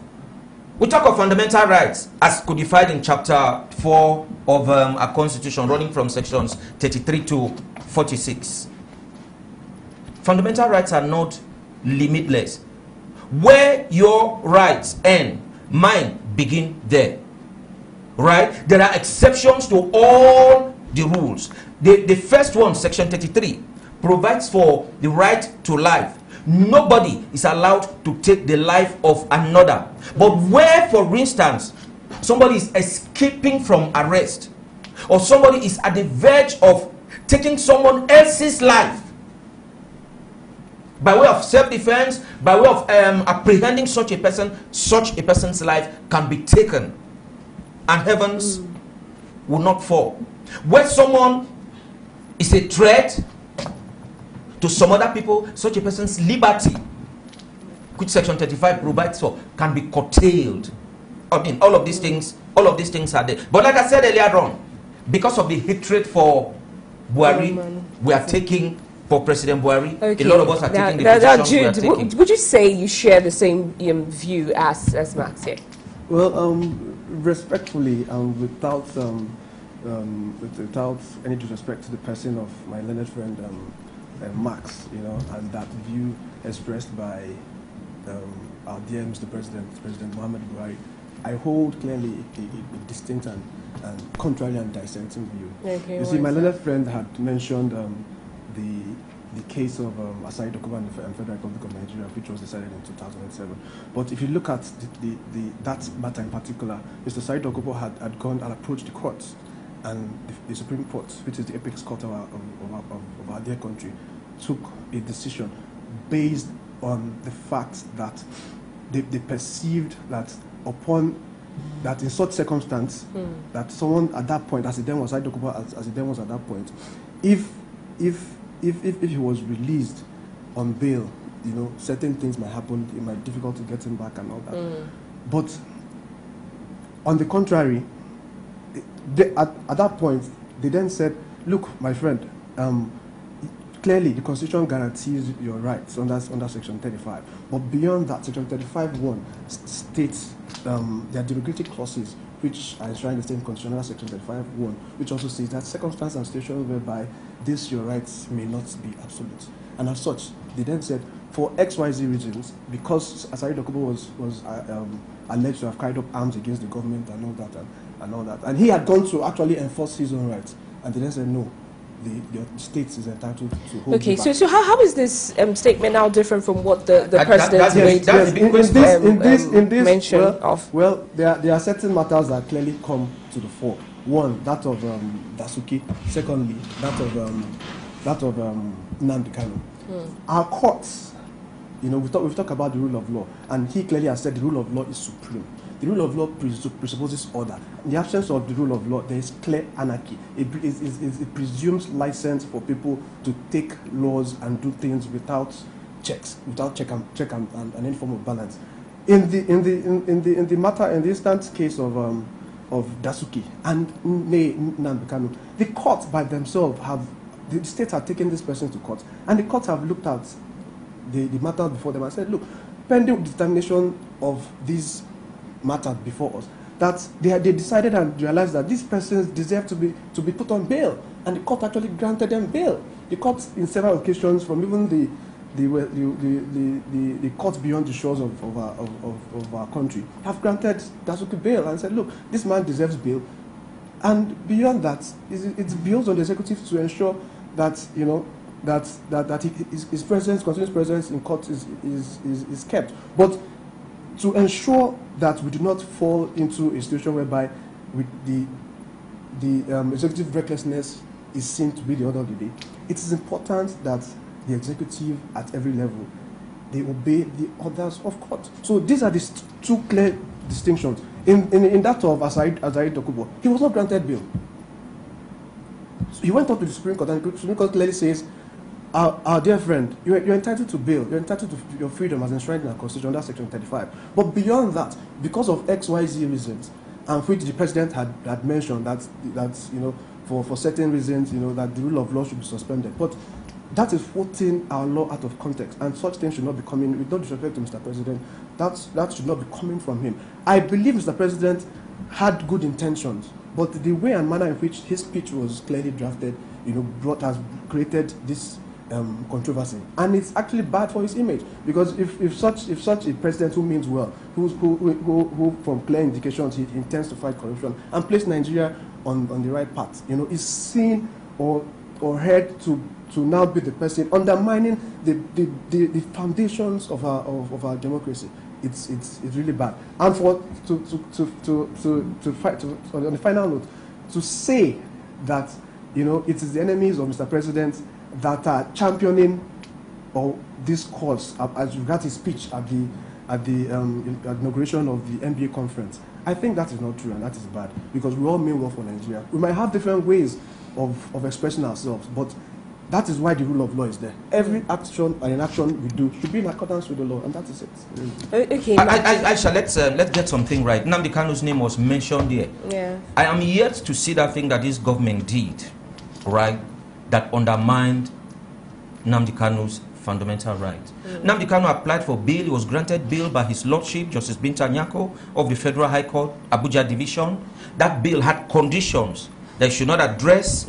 we talk of fundamental rights as codified in chapter 4 of our constitution, running from sections 33 to 46. Fundamental rights are not limitless. Where your rights end, mine begin there. Right? There are exceptions to all the rules. The first one, section 33, provides for the right to life. Nobody is allowed to take the life of another. But where, for instance, somebody is escaping from arrest, or somebody is at the verge of taking someone else's life, by way of self-defense, by way of apprehending such a person's life can be taken, and heavens will not fall. When someone is a threat to some other people, such a person's liberty, which section 35 provides for, can be curtailed. I mean, all of these things are there. But like I said earlier on, because of the hatred for Buhari, we are taking for President Buhari. Okay. A lot of us are taking the positions we are taking. Would you say you share the same view as Max here? Well, respectfully, without any disrespect to the person of my learned friend Max, you know, and that view expressed by our dear Mr. President Muhammad Buhari, I hold clearly a distinct and contrary and dissenting view. Okay, you see, my learned friend had mentioned the case of Asari Dokubo and the Federal Republic of Nigeria, which was decided in 2007. But if you look at that matter in particular, Mr. Asari Dokubo had gone and approached the courts, and the Supreme Court, which is the apex court of our dear country, took a decision based on the fact that they perceived that in such circumstance, that someone at that point, as it then was at that point, if he was released on bail, you know, certain things might happen. It might be difficult to get him back and all that. But on the contrary, at that point, they then said, "Look, my friend, clearly the Constitution guarantees your rights under Section 35. But beyond that, Section 35(1) states there are derogatory clauses which are enshrined in the same Constitution under Section 35(1), which also says that circumstances and situations whereby your rights may not be absolute. And as such, they then said, for XYZ reasons, because Asari Dokubo was alleged to have carried up arms against the government and all that, and he had gone to actually enforce his own rights, and they then said, no, the state is entitled to hold you back. So how is this statement now different from what the president mentioned? Well, there are certain matters that clearly come to the fore. One, that of Dasuki. Secondly, that of Nnamdi Kanu. Our courts, you know, we've talked about the rule of law, and he clearly has said the rule of law is supreme. The rule of law presupposes order. In the absence of the rule of law, there is clear anarchy. It presumes license for people to take laws and do things without checks, without check and any form of balance. In the matter, in the instant case of Dasuki and Nnamdi Kanu, the courts by themselves the states have taken this person to court, and the courts have looked at the matter before them and said, look, pending determination of these matters before us, that they decided and realized that these persons deserve to be put on bail, and the court actually granted them bail. The courts, in several occasions, from even the courts beyond the shores of our country, have granted Dasuki bail and said, look, this man deserves bail. And beyond that, it's beyond on the executive to ensure that, you know, that his presence, continuous presence in court is kept. But to ensure that we do not fall into a situation whereby the executive recklessness is seen to be the order of the day, it is important that the executive at every level, they obey the orders of court. So these are the two clear distinctions. In that of Asaid Dokubo, he was not granted bail. So he went up to the Supreme Court, and the Supreme Court clearly says, our dear friend, you're entitled to bail, you're entitled to your freedom as enshrined in our Constitution, that's Section 35. But beyond that, because of XYZ reasons, and which the President had mentioned that for certain reasons, that the rule of law should be suspended. But that is putting our law out of context, and such things should not be coming, with no disrespect to Mr. President, that should not be coming from him. I believe Mr. President had good intentions, but the way and manner in which his speech was clearly drafted, has created this controversy, and it's actually bad for his image, because if such a president who means well, who from clear indications he intends to fight corruption and place Nigeria on the right path, is seen or heard to now be the person undermining the foundations of our democracy. It's really bad. And to fight on the final note, to say that it is the enemies of Mr. President that are championing this cause as regards his speech at the inauguration of the NBA conference, I think that is not true, and that is bad, because we all mean well for Nigeria. We might have different ways of expressing ourselves, but that is why the rule of law is there. Every action and inaction we do should be in accordance with the law, and that is it. Okay. Aisha, let's get something right. Nnamdi Kanu's name was mentioned here. Yeah. I am yet to see that thing that this government did, right, that undermined Nnamdi Kanu's fundamental right. Nnamdi Kanu applied for bail. He was granted bail by His Lordship, Justice Binta Nyako of the Federal High Court, Abuja Division. That bail had conditions. They should not address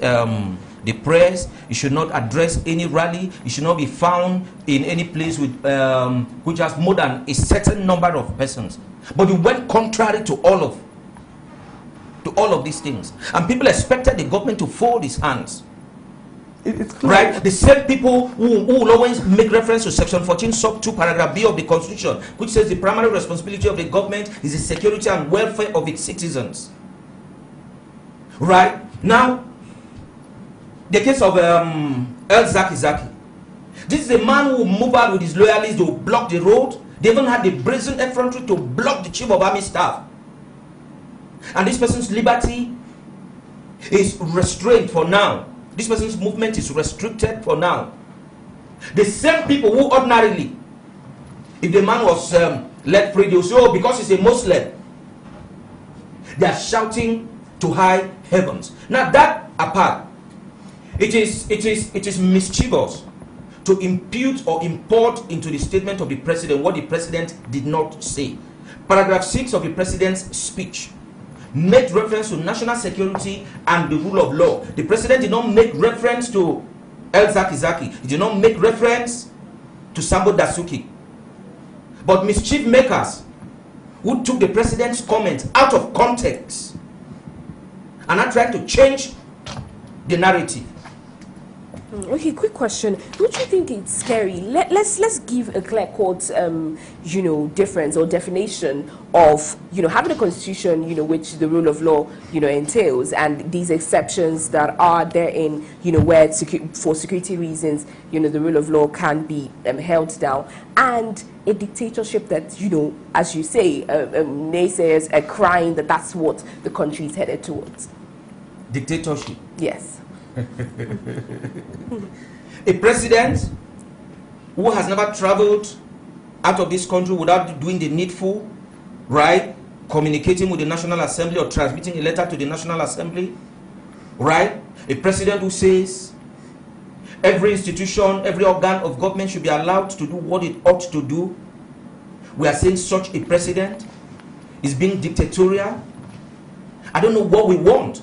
the press. It should not address any rally. It should not be found in any place with which has more than a certain number of persons. But it went contrary to all of these things, and people expected the government to fold its hands. It's clear. Right? The same people who will always make reference to Section 14, Sub 2, Paragraph B of the Constitution, which says the primary responsibility of the government is the security and welfare of its citizens. Right? Now, the case of El Zaki Zaki. This is a man who moved out with his loyalists to block the road. They even had the brazen effrontery to block the Chief of Army Staff. And this person's liberty is restrained for now. This person's movement is restricted for now. The same people who ordinarily, if the man was let free, they will say, oh, because he's a Muslim. They are shouting to high heavens. Now that apart, it is mischievous to impute or import into the statement of the president what the president did not say. Paragraph 6 of the president's speech made reference to national security and the rule of law. The president did not make reference to El Zaki Zaki. He did not make reference to Sambo Dasuki. But mischief makers who took the president's comments out of context and are trying to change the narrative. Okay, quick question. Don't you think it's scary? Let's give a clear-cut, difference or definition of, having a constitution, which the rule of law, entails, and these exceptions that are therein, where for security reasons, the rule of law can be held down, and a dictatorship that, as you say, naysayers are crying that that's what the country is headed towards. Dictatorship? Yes. A president who has never traveled out of this country without doing the needful, right? Communicating with the National Assembly or transmitting a letter to the National Assembly, right? A president who says every institution, every organ of government should be allowed to do what it ought to do. We are saying such a president is being dictatorial. I don't know what we want.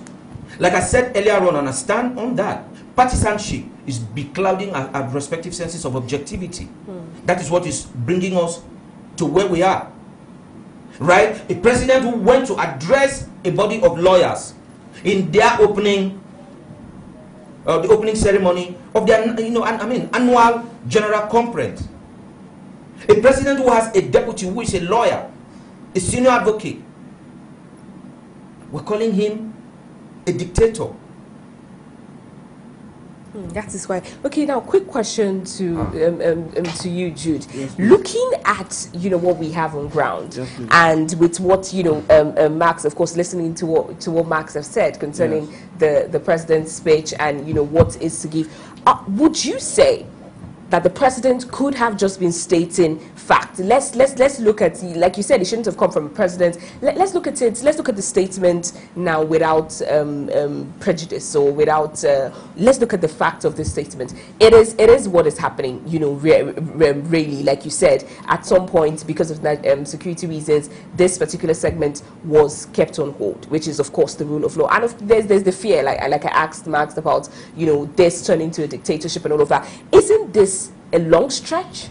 Like I said earlier on, and I stand on that, partisanship is beclouding our respective senses of objectivity. That is what is bringing us to where we are. Right? A president who went to address a body of lawyers in their opening the opening ceremony of their, annual general conference. A president who has a deputy who is a lawyer, a senior advocate. We're calling him a dictator. That is why. Okay, now quick question to you, Jude. Yes, looking at what we have on ground, yes, and with what Max, of course, listening to what Max has said concerning the president's speech and what is to give, would you say that the president could have just been stating fact? Let's look at, like you said, it shouldn't have come from a president. Let's look at it. Let's look at the statement now without prejudice or without. Let's look at the fact of this statement. It is what is happening. Really, like you said, at some point because of security reasons, this particular segment was kept on hold, which is of course the rule of law. And there's the fear, like I asked Max about, this turning to a dictatorship and all of that. Isn't this a long stretch?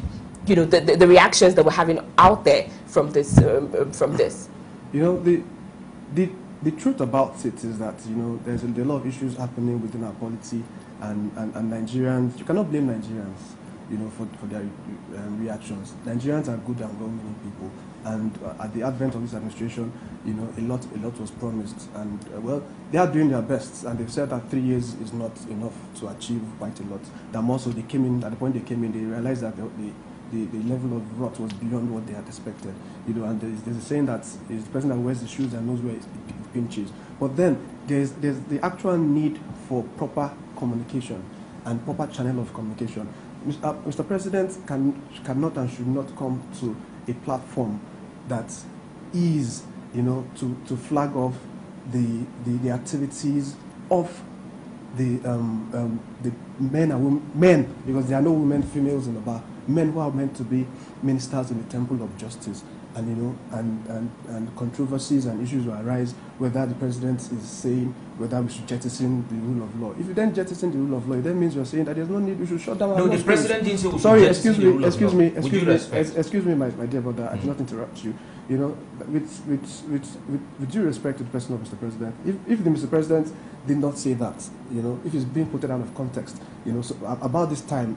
The reactions that we're having out there from this. The truth about it is that there's a lot of issues happening within our polity, and Nigerians. You cannot blame Nigerians, for their reactions. Nigerians are good and well-meaning people, and at the advent of this administration, a lot was promised, and well, they are doing their best, and they've said that 3 years is not enough to achieve quite a lot. That more so, they came in at the point they came in, they realized that the level of rot was beyond what they had expected. And there's a saying that it's the person that wears the shoes and knows where it pinches. But then there's the actual need for proper communication and proper channel of communication. Mr. President cannot and should not come to a platform that is, to flag off the activities of the men and women, men, because there are no women, females in the bar, men who are meant to be ministers in the temple of justice, and controversies and issues will arise whether the president is saying whether we should jettison the rule of law. If you then jettison the rule of law, it then means you're saying that there's no need, we should shut down. No, the president didn't say we should jettison the rule of law. Excuse me, my dear brother, I did not interrupt you. With due respect to the person of Mr. President, if the Mr. President did not say that, if it's being put out of context, so about this time,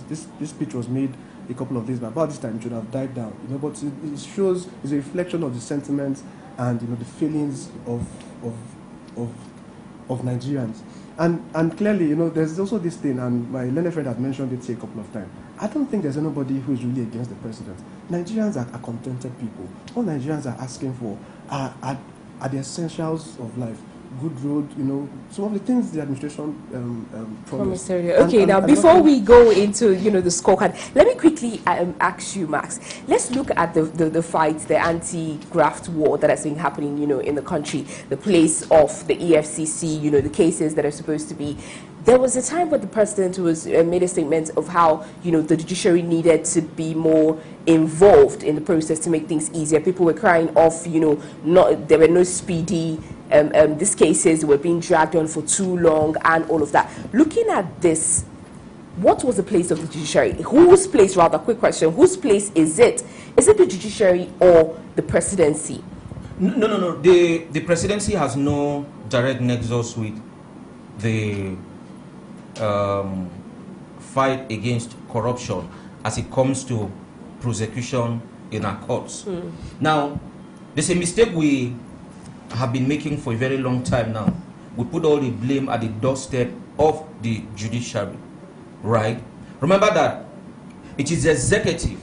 this speech was made a couple of days, but about this time it should have died down. But it shows, it's a reflection of the sentiments and the feelings of Nigerians. And clearly, there's also this thing, and my learned friend had mentioned it here a couple of times. I don't think there's anybody who is really against the president. Nigerians are contented people. All Nigerians are asking for are the essentials of life. Good road, some of the things the administration promised. Okay, now before we go into the scorecard, let me quickly ask you, Max. Let's look at the fight, the anti-graft war that has been happening, in the country. The place of the EFCC, the cases that are supposed to be. There was a time when the president made a statement of how the judiciary needed to be more involved in the process to make things easier. People were crying off, there were no speedy. These cases were being dragged on for too long and all of that. Looking at this, what was the place of the judiciary? Whose place, rather, quick question, whose place is it? Is it the judiciary or the presidency? No. The presidency has no direct nexus with the fight against corruption as it comes to prosecution in our courts. Now, there's a mistake we have been making for a very long time now. We put all the blame at the doorstep of the judiciary, right? Remember that it is the executive,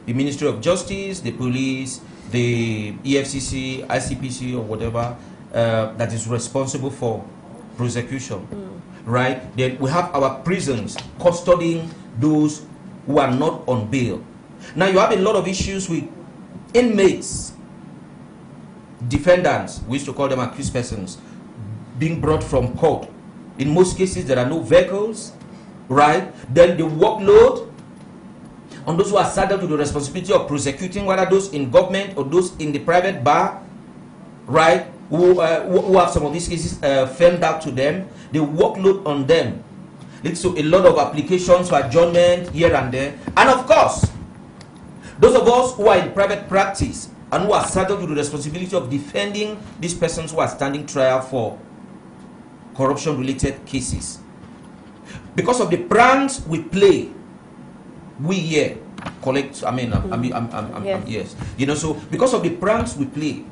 the Ministry of Justice, the police, the EFCC, ICPC, or whatever, that is responsible for prosecution, right? Then we have our prisons custodying those who are not on bail. Now you have a lot of issues with inmates, defendants, we used to call them accused persons, being brought from court. In most cases, there are no vehicles, right? Then the workload on those who are saddled to the responsibility of prosecuting, whether those in government or those in the private bar, right? Who have some of these cases firmed out to them, the workload on them leads to a lot of applications for adjournment here and there. And of course, those of us who are in private practice and who are saddled with the responsibility of defending these persons who are standing trial for corruption-related cases. Because of the pranks we play, we here collect, yes. You know, so because of the pranks we play,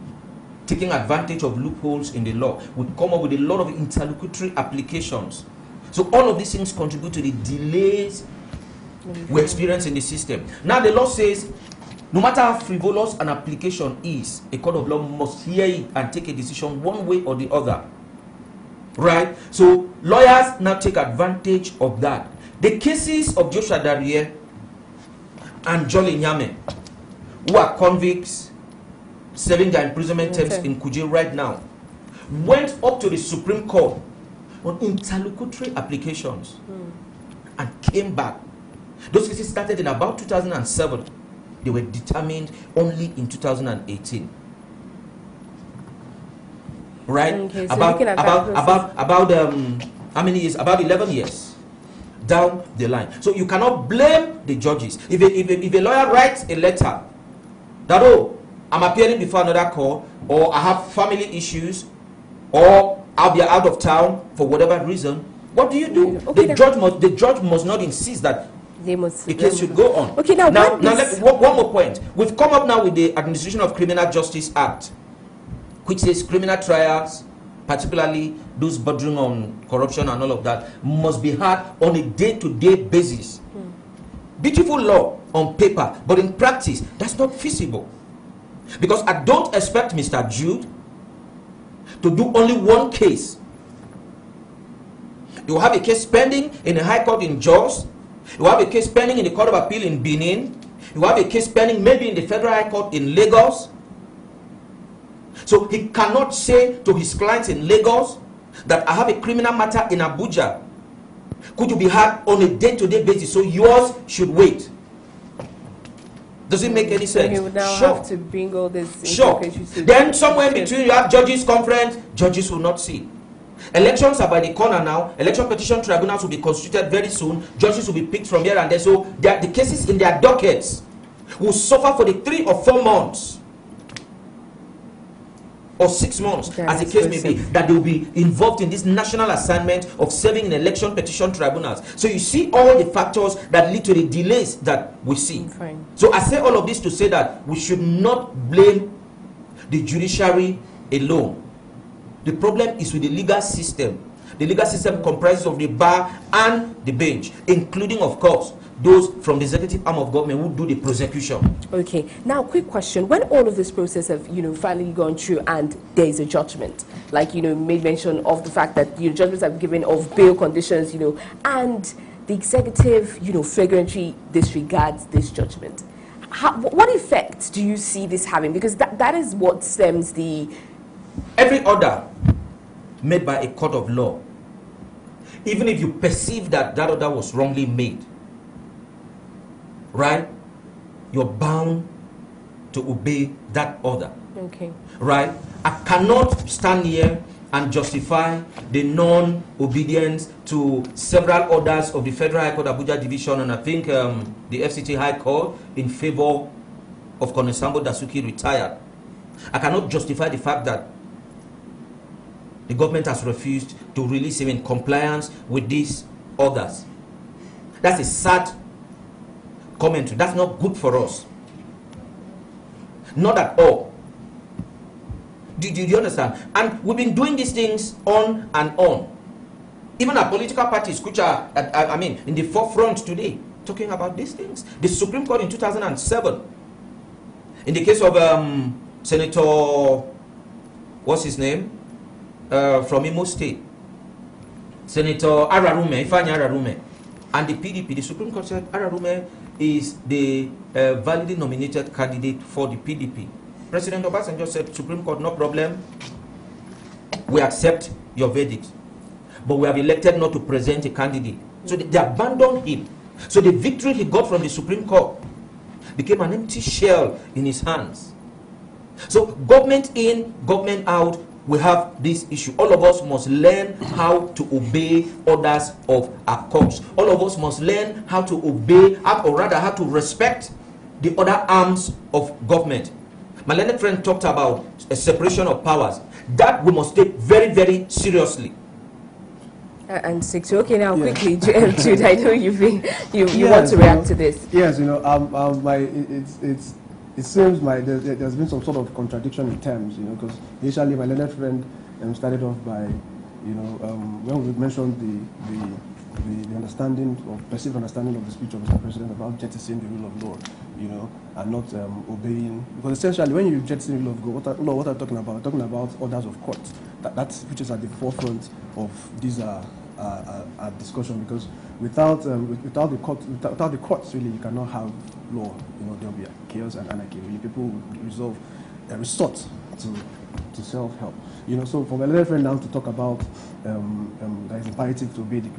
taking advantage of loopholes in the law, we come up with a lot of interlocutory applications. So all of these things contribute to the delays we experience in the system. Now the law says, no matter how frivolous an application is, a court of law must hear it and take a decision one way or the other. Right? So lawyers now take advantage of that. The cases of Joshua Dariye and Jolly Nyame, who are convicts serving their imprisonment terms in Kuje right now, went up to the Supreme Court on interlocutory applications and came back. Those cases started in about 2007. They were determined only in 2018. Right? Okay, so about how many years? About 11 years down the line. So you cannot blame the judges. If a lawyer writes a letter that, oh, I'm appearing before another court, or I have family issues, or I'll be out of town for whatever reason, what do you do? Okay, the judge must not insist that the case should go on. Okay, now one more point. We've come up now with the Administration of Criminal Justice Act, which says criminal trials, particularly those bordering on corruption and all of that, must be had on a day-to-day basis. Beautiful law on paper, but in practice, that's not feasible. Because I don't expect Mr. Jude to do only one case. You have a case pending in the High Court in Jos. You have a case pending in the Court of Appeal in Benin. You have a case pending maybe in the Federal High Court in Lagos. So he cannot say to his clients in Lagos that I have a criminal matter in Abuja. Could you be had on a day-to-day basis? So yours should wait. Does it make any sense? You would now have to bring all this. Then somewhere in between you have judges conference, judges will not see. Elections are by the corner now. Election petition tribunals will be constituted very soon. Judges will be picked from here and there. So the cases in their dockets will suffer for the 3 or 4 months or 6 months, as the case may be, that they will be involved in this national assignment of serving in election petition tribunals. So you see all the factors that lead to the delays that we see. So I say all of this to say that we should not blame the judiciary alone. The problem is with the legal system. The legal system comprises of the bar and the bench, including, of course, those from the executive arm of government who do the prosecution. Okay. Now, quick question. When all of this process have, finally gone through and there is a judgment, like, made mention of the fact that, judgments have given of bail conditions, and the executive, flagrantly disregards this judgment. What effect do you see this having? Because that is what stems the... Every order made by a court of law, even if you perceive that that order was wrongly made, right, you're bound to obey that order. Okay. Right? I cannot stand here and justify the non-obedience to several orders of the Federal High Court Abuja Division and I think the FCT High Court in favor of Colonel Sambo Dasuki retired. I cannot justify the fact that the government has refused to release him in compliance with these orders. That's a sad commentary. That's not good for us. Not at all. Do you understand? And we've been doing these things on and on. Even our political parties, which are, in the forefront today, talking about these things. The Supreme Court in 2007, in the case of Senator, what's his name? From Imo State, Senator Ararume, Ifeanyi Ararume, and the PDP, the Supreme Court said Ararume is the validly nominated candidate for the PDP. President Obasanjo said, Supreme Court, no problem, we accept your verdict, but we have elected not to present a candidate. So they abandoned him. So the victory he got from the Supreme Court became an empty shell in his hands. So government in, government out, we have this issue. All of us must learn how to obey orders of our courts. All of us must learn how to obey, or rather how to respect the other arms of government. My learned friend talked about a separation of powers. That we must take very, very seriously. And 6. Okay, now quickly, Jude, I know you want to react to this. Yes, it seems there's been some sort of contradiction in terms, because initially my learned friend started off by, when we mentioned the understanding of perceived understanding of the speech of Mr. President about jettisoning the rule of law, and not obeying, because essentially when you jettison the rule of law, what I'm talking about? I'm talking about orders of court. That's which is at the forefront of these discussion, because without the courts, really, you cannot have law. There'll be chaos and anarchy. People will resort to self-help. So for my little friend now to talk about that it's imperative to obey the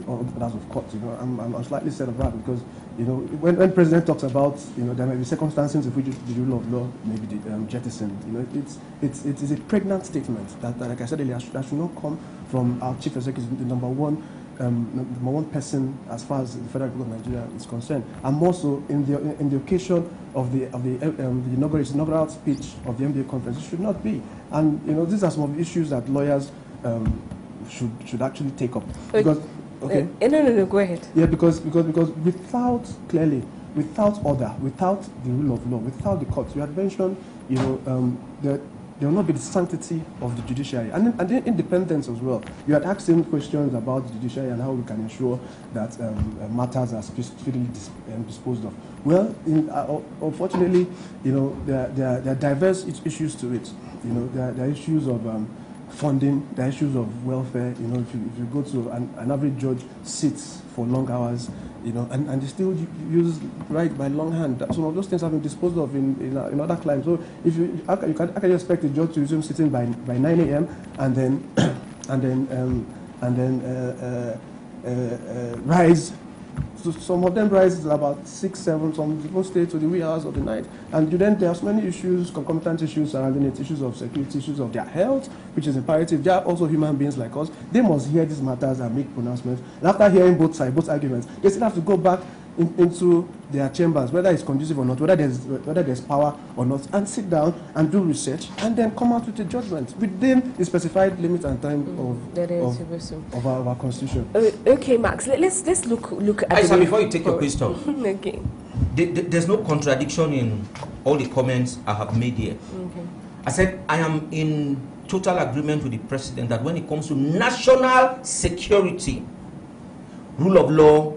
orders of court, I'm slightly sad of that, because when the president talks about there may be circumstances in which the rule of law may be jettisoned, it is a pregnant statement that, like I said earlier, that should not come from our chief executive, the number one person as far as the Federal Republic of Nigeria is concerned, and also in the occasion of the inaugural speech of the MBA conference. It should not be, and these are some of the issues that lawyers should actually take up. Because no, go ahead. Yeah, because without order, without the rule of law, without the courts, you had mentioned that there will not be the sanctity of the judiciary and the independence as well. You had asked him questions about the judiciary and how we can ensure that matters are speedily disposed of. Well, unfortunately, there are diverse issues to it. There are issues of funding, there are issues of welfare. If you go to an average judge sits for long hours, and they still use right by longhand. Some of those things have been disposed of in other climes. So how can you expect a judge to resume sitting by 9 a.m. and then rise? So some of them rise at about 6, 7. Some people stay to the wee hours of the night. And then there are so many issues, concomitant issues surrounding it, issues of security, issues of their health, which is imperative. They are also human beings like us. They must hear these matters and make pronouncements. And after hearing both sides, both arguments, they still have to go back into their chambers, whether it's conducive or not, whether there's power or not, and sit down and do research, and then come out with a judgment within the specified limit and time of our constitution. Okay, Max, let's look at Aisha, before you take your question, okay. There's no contradiction in all the comments I have made here. Okay. I said I am in total agreement with the president that when it comes to national security, rule of law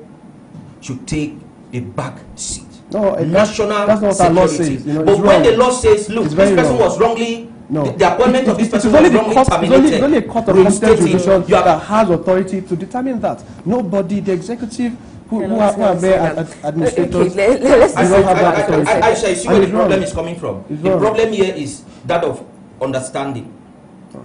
should take a back seat. No, national that's not what our law says. But when the law says, look, this person was wrongly, the appointment of this person was wrongly terminated. It's only a court of competent jurisdiction that has authority to determine that. Nobody, the executive, who are there as administrators, let's don't have that authority. I see where the problem is coming from. The problem here is that of understanding.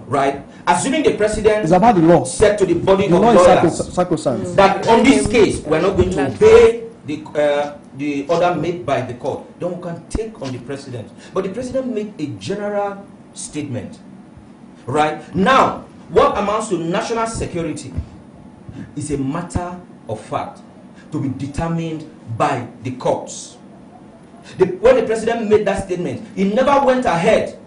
Right? Assuming the president is about the law, said to the body of lawyers sacrosanct that on this case we're not going to obey the order made by the court, then we can take on the president. But the president made a general statement. Right? Now, what amounts to national security is a matter of fact to be determined by the courts. When the president made that statement, he never went ahead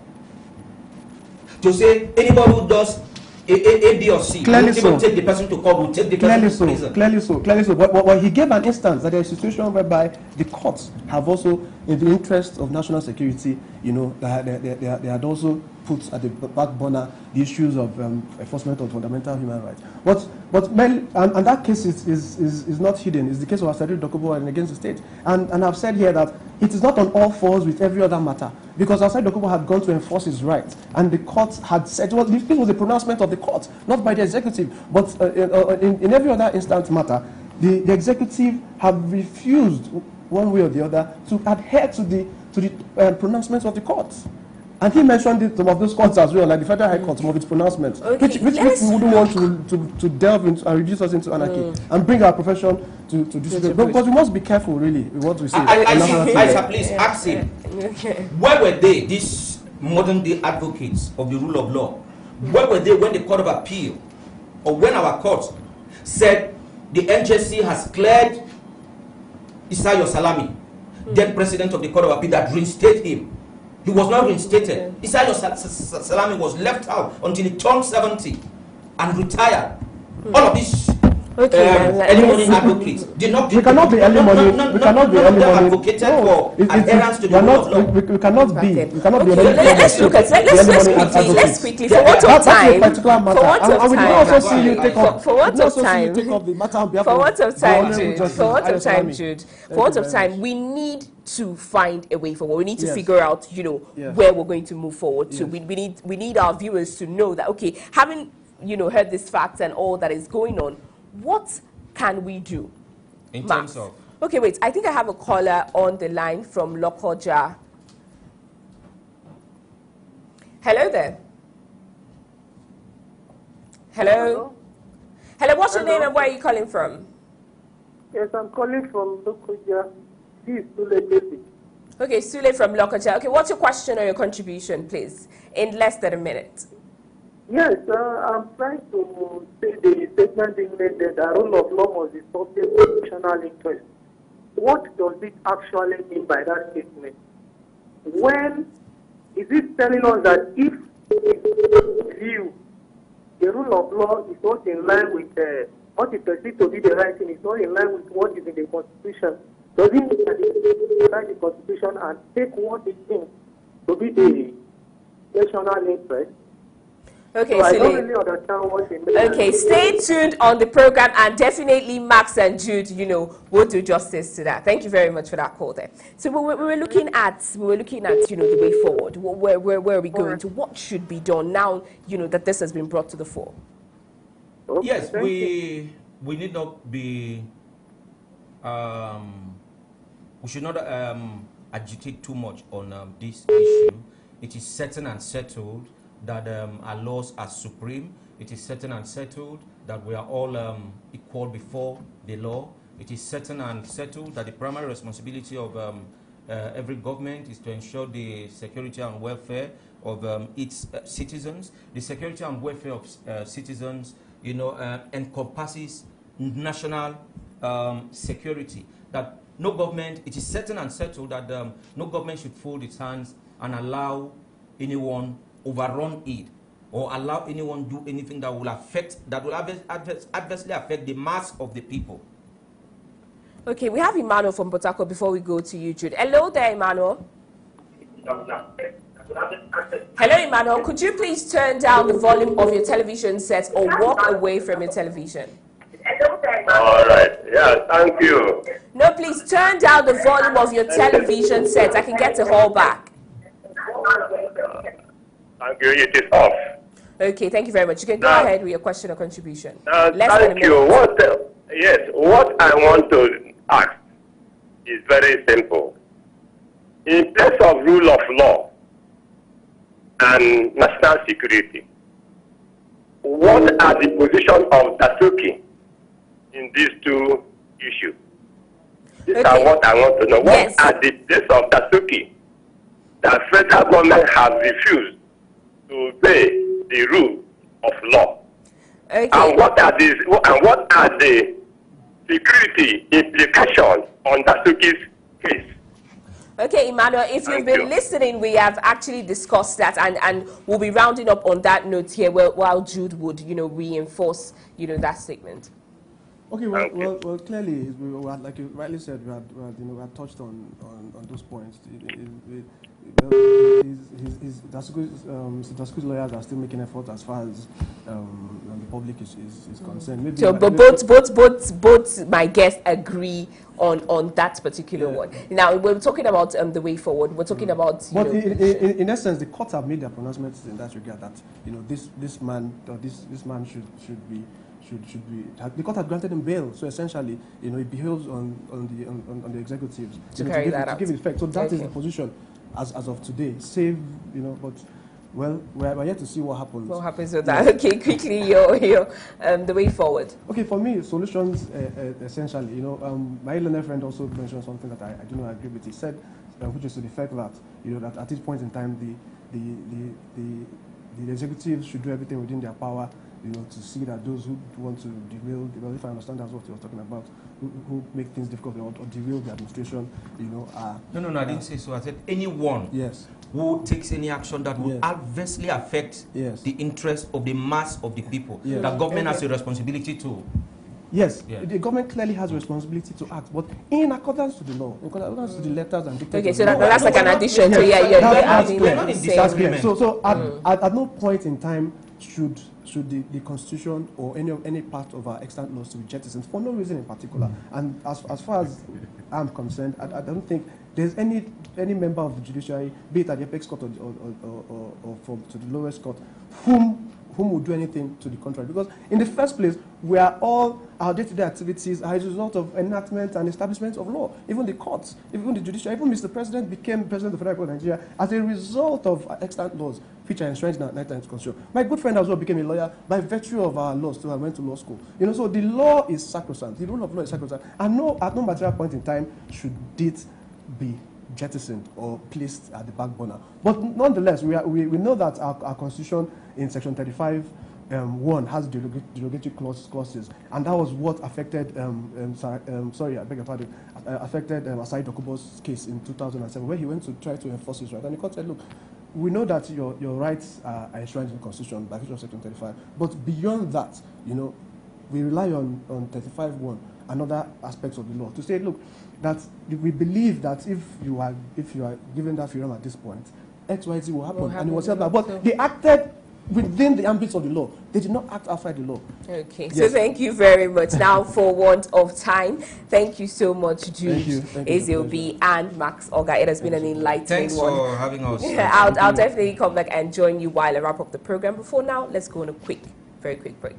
to say anybody who does A, B, or C, clearly will take the person to court, will take the person to prison. Clearly so. But he gave an instance that there is a situation whereby the courts have also, in the interest of national security, they had also put at the back burner the issues of enforcement of fundamental human rights. And that case is not hidden. It's the case of Asari Dokubo and against the state. And I've said here that it is not on all fours with every other matter, because Asari Dokubo had gone to enforce his rights, and the court had said, this was a pronouncement of the court, not by the executive. But in every other instance matter, the executive have refused, one way or the other, to adhere to the pronouncements of the courts. And he mentioned some of those courts as well, like the Federal High Court, some of its pronouncements, which we wouldn't want to delve into and reduce us into anarchy and bring our profession to discipline. Because we must be careful, really, with what we say. Aisha, please ask him, where were they, these modern-day advocates of the rule of law? Where were they when the Court of Appeal, or when our court said the NJC has cleared Isaiah Salami, then president of the Court of Appeal, that reinstated him? He was not reinstated. Isaiah Salami was left out until he turned 70. and retire. All of these early morning advocates did not. We cannot be early morning. We cannot be early morning. Advocated for adherence to the rule of law. We cannot be. We cannot be. Let's look at. Let's quickly. For what of time? For what of time? We will also see you take up. For what of time? For what of time, Jude? For what of time, Jude? For what of time? We need to find a way forward. We need to figure out, where we're going to move forward to. We need our viewers to know that, okay, having, heard this fact and all that is going on, what can we do? In terms of? Okay, wait. I think I have a caller on the line from Lokoja. Hello there. Hello? Hello, what's your name and where are you calling from? Yes, I'm calling from Lokoja. This is Sule David. Okay, Sule from Lokoja. Okay, what's your question or your contribution, please, in less than a minute? Yes, I'm trying to say the statement being made that the rule of law must be subject to national interest. What does it actually mean by that statement? When is it telling us that if we view the rule of law is not in line with what is perceived to be the right thing, is not in line with what is in the Constitution, does it mean that it write the Constitution and take what it means to be the national interest? Okay, so I don't really understand what it means. Okay, stay tuned on the program, and definitely Max and Jude, will do justice to that. Thank you very much for that call there. So we were looking at, the way forward. Where are we going to? What should be done now, that this has been brought to the fore? Okay, yes, we need not be. We should not agitate too much on this issue. It is certain and settled that our laws are supreme. It is certain and settled that we are all equal before the law. It is certain and settled that the primary responsibility of every government is to ensure the security and welfare of its citizens. The security and welfare of citizens, encompasses national security. That no government, it is certain and settled that no government should fold its hands and allow anyone overrun it or allow anyone do anything that will adversely affect the mass of the people. Okay, we have Emmanuel from Port Harcourt before we go to you, Jude. Hello there, Emmanuel. Hello, Emmanuel. Could you please turn down the volume of your television set or walk away from your television? All right. Yeah, thank you. No, please turn down the volume of your television set. I can get the call back. Thank you. It is off. Okay, thank you very much. You can go ahead with your question or contribution. Thank you. What I want to ask is very simple. In place of rule of law and national security, what are the position of Dasuki in these two issues? These are what I want to know. What are the place of Dasuki that federal government has refused to obey the rule of law? Okay. And what are the security implications on Dasuki's case? Okay, Emmanuel, if you've been listening, we have actually discussed that, and we'll be rounding up on that note here while Jude would, reinforce, that statement. Okay, well, clearly, like you rightly said, we had touched on those points. Dasuki's lawyers are still making effort as far as the public is concerned. Maybe so, but both my guests agree on that particular one. Now, we're talking about the way forward. We're talking about. But in essence, the courts have made their pronouncements in that regard. That this man should be. The court had granted him bail, so essentially, it behaves on the executives to carry that out. To give it effect. So that is the position as of today. Save, but well, we're yet to see what happens. What happens with that? Okay, quickly, the way forward. Okay, for me, solutions essentially. My learned friend also mentioned something that I do not agree with. He said, which is to the effect that that at this point in time, the executives should do everything within their power to see that those who want to derail, if I understand that's what he was talking about, who make things difficult or derail the administration, are... No, I didn't say so. I said anyone who takes any action that will adversely affect the interest of the mass of the people, that government has a responsibility to. Yes, the government clearly has a responsibility to act, but in accordance to the law, in accordance to the letters and dictates. Okay, so that's like an addition to we're not in disagreement. So at no point in time should the constitution or any part of our extant laws to be jettisoned for no reason in particular. And as far as I'm concerned, I don't think there's any member of the judiciary, be it at the apex court or to the lowest court, whom would do anything to the contrary. Because in the first place, our day-to-day activities are as a result of enactment and establishment of law. Even the courts, even the judiciary, even Mr. President became President of the Federal Republic of Nigeria as a result of extant laws which are enshrined in our 19th Constitution. My good friend as well became a lawyer by virtue of our laws, so I went to law school. So the law is sacrosanct. The rule of law is sacrosanct. And at no material point in time should it be jettisoned or placed at the back burner. But nonetheless, we know that our Constitution in Section 35(1) has derogatory clauses, and that was what affected, affected Asai Dokubo's case in 2007, where he went to try to enforce his right. And the court said, look, we know that your rights are enshrined in the Constitution by virtue of Section 35, but beyond that, we rely on 35(1) and other aspects of the law to say, look, that we believe that if you are given that freedom at this point, X, Y, Z will happen. And it was held back. But they acted within the ambits of the law. They did not act outside the law. Okay, yes. So thank you very much. Now, for want of time, thank you so much, Jude, Ezeobi, and Max Oga. It has been an enlightening one. Thanks for having us. I'll definitely come back and join you while I wrap up the program. Before now, let's go on a very quick break.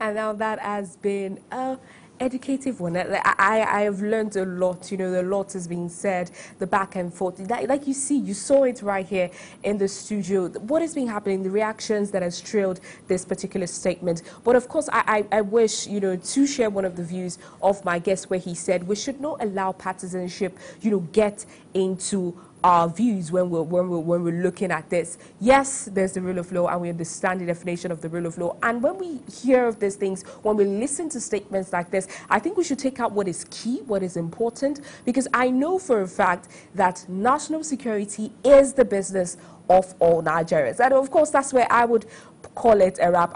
And now that has been an educative one. I have learned a lot. A lot has been said, the back and forth. Like you saw it right here in the studio. What has been happening, the reactions that has trailed this particular statement. But of course, I wish, to share one of the views of my guest where he said we should not allow partisanship, get into our views when we're looking at this. Yes, there's the rule of law, and we understand the definition of the rule of law. And when we hear of these things, when we listen to statements like this, I think we should take out what is key, what is important, because I know for a fact that national security is the business of all Nigerians. And of course, that's where I would call it a wrap.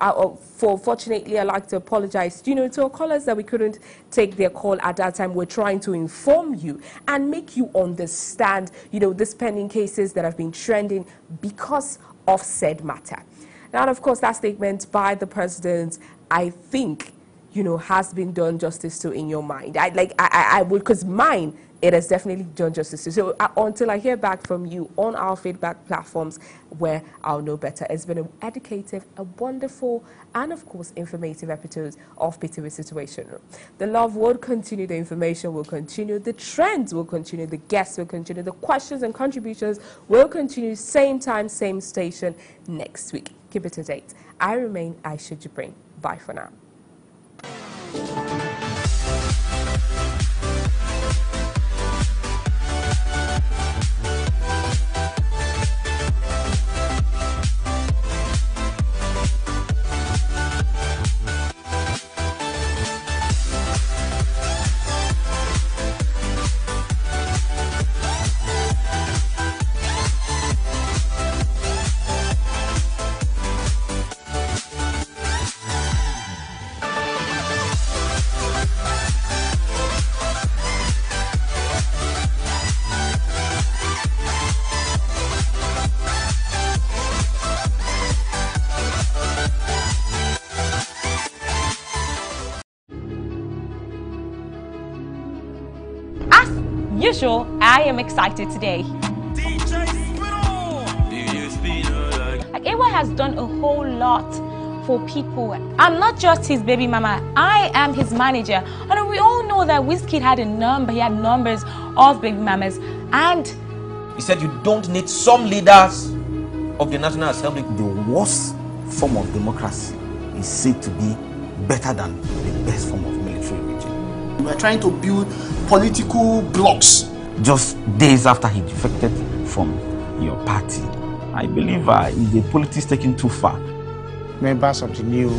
Fortunately, I'd like to apologize, to our callers that we couldn't take their call at that time. We're trying to inform you and make you understand, these pending cases that have been trending because of said matter. Now, of course, that statement by the president, I think, has been done justice to in your mind. I would, because mine, it has definitely done justice to. So until I hear back from you on our feedback platforms where I'll know better. It's been an educative, a wonderful, and of course, informative episode of PTV Situation Room. The love will continue, the information will continue, the trends will continue, the guests will continue, the questions and contributions will continue, same time, same station next week. Keep it to date. I remain Aisha Jibrin. Bye for now. usual, I am excited today. Like, Ewa has done a whole lot for people. I'm not just his baby mama, I am his manager. And we all know that Wizkid had he had numbers of baby mamas. And he said you don't need some leaders of the National Assembly. The worst form of democracy is said to be better than the best form of military regime. We are trying to build political blocks. Just days after he defected from your party, I believe the politics taken too far. Members of the new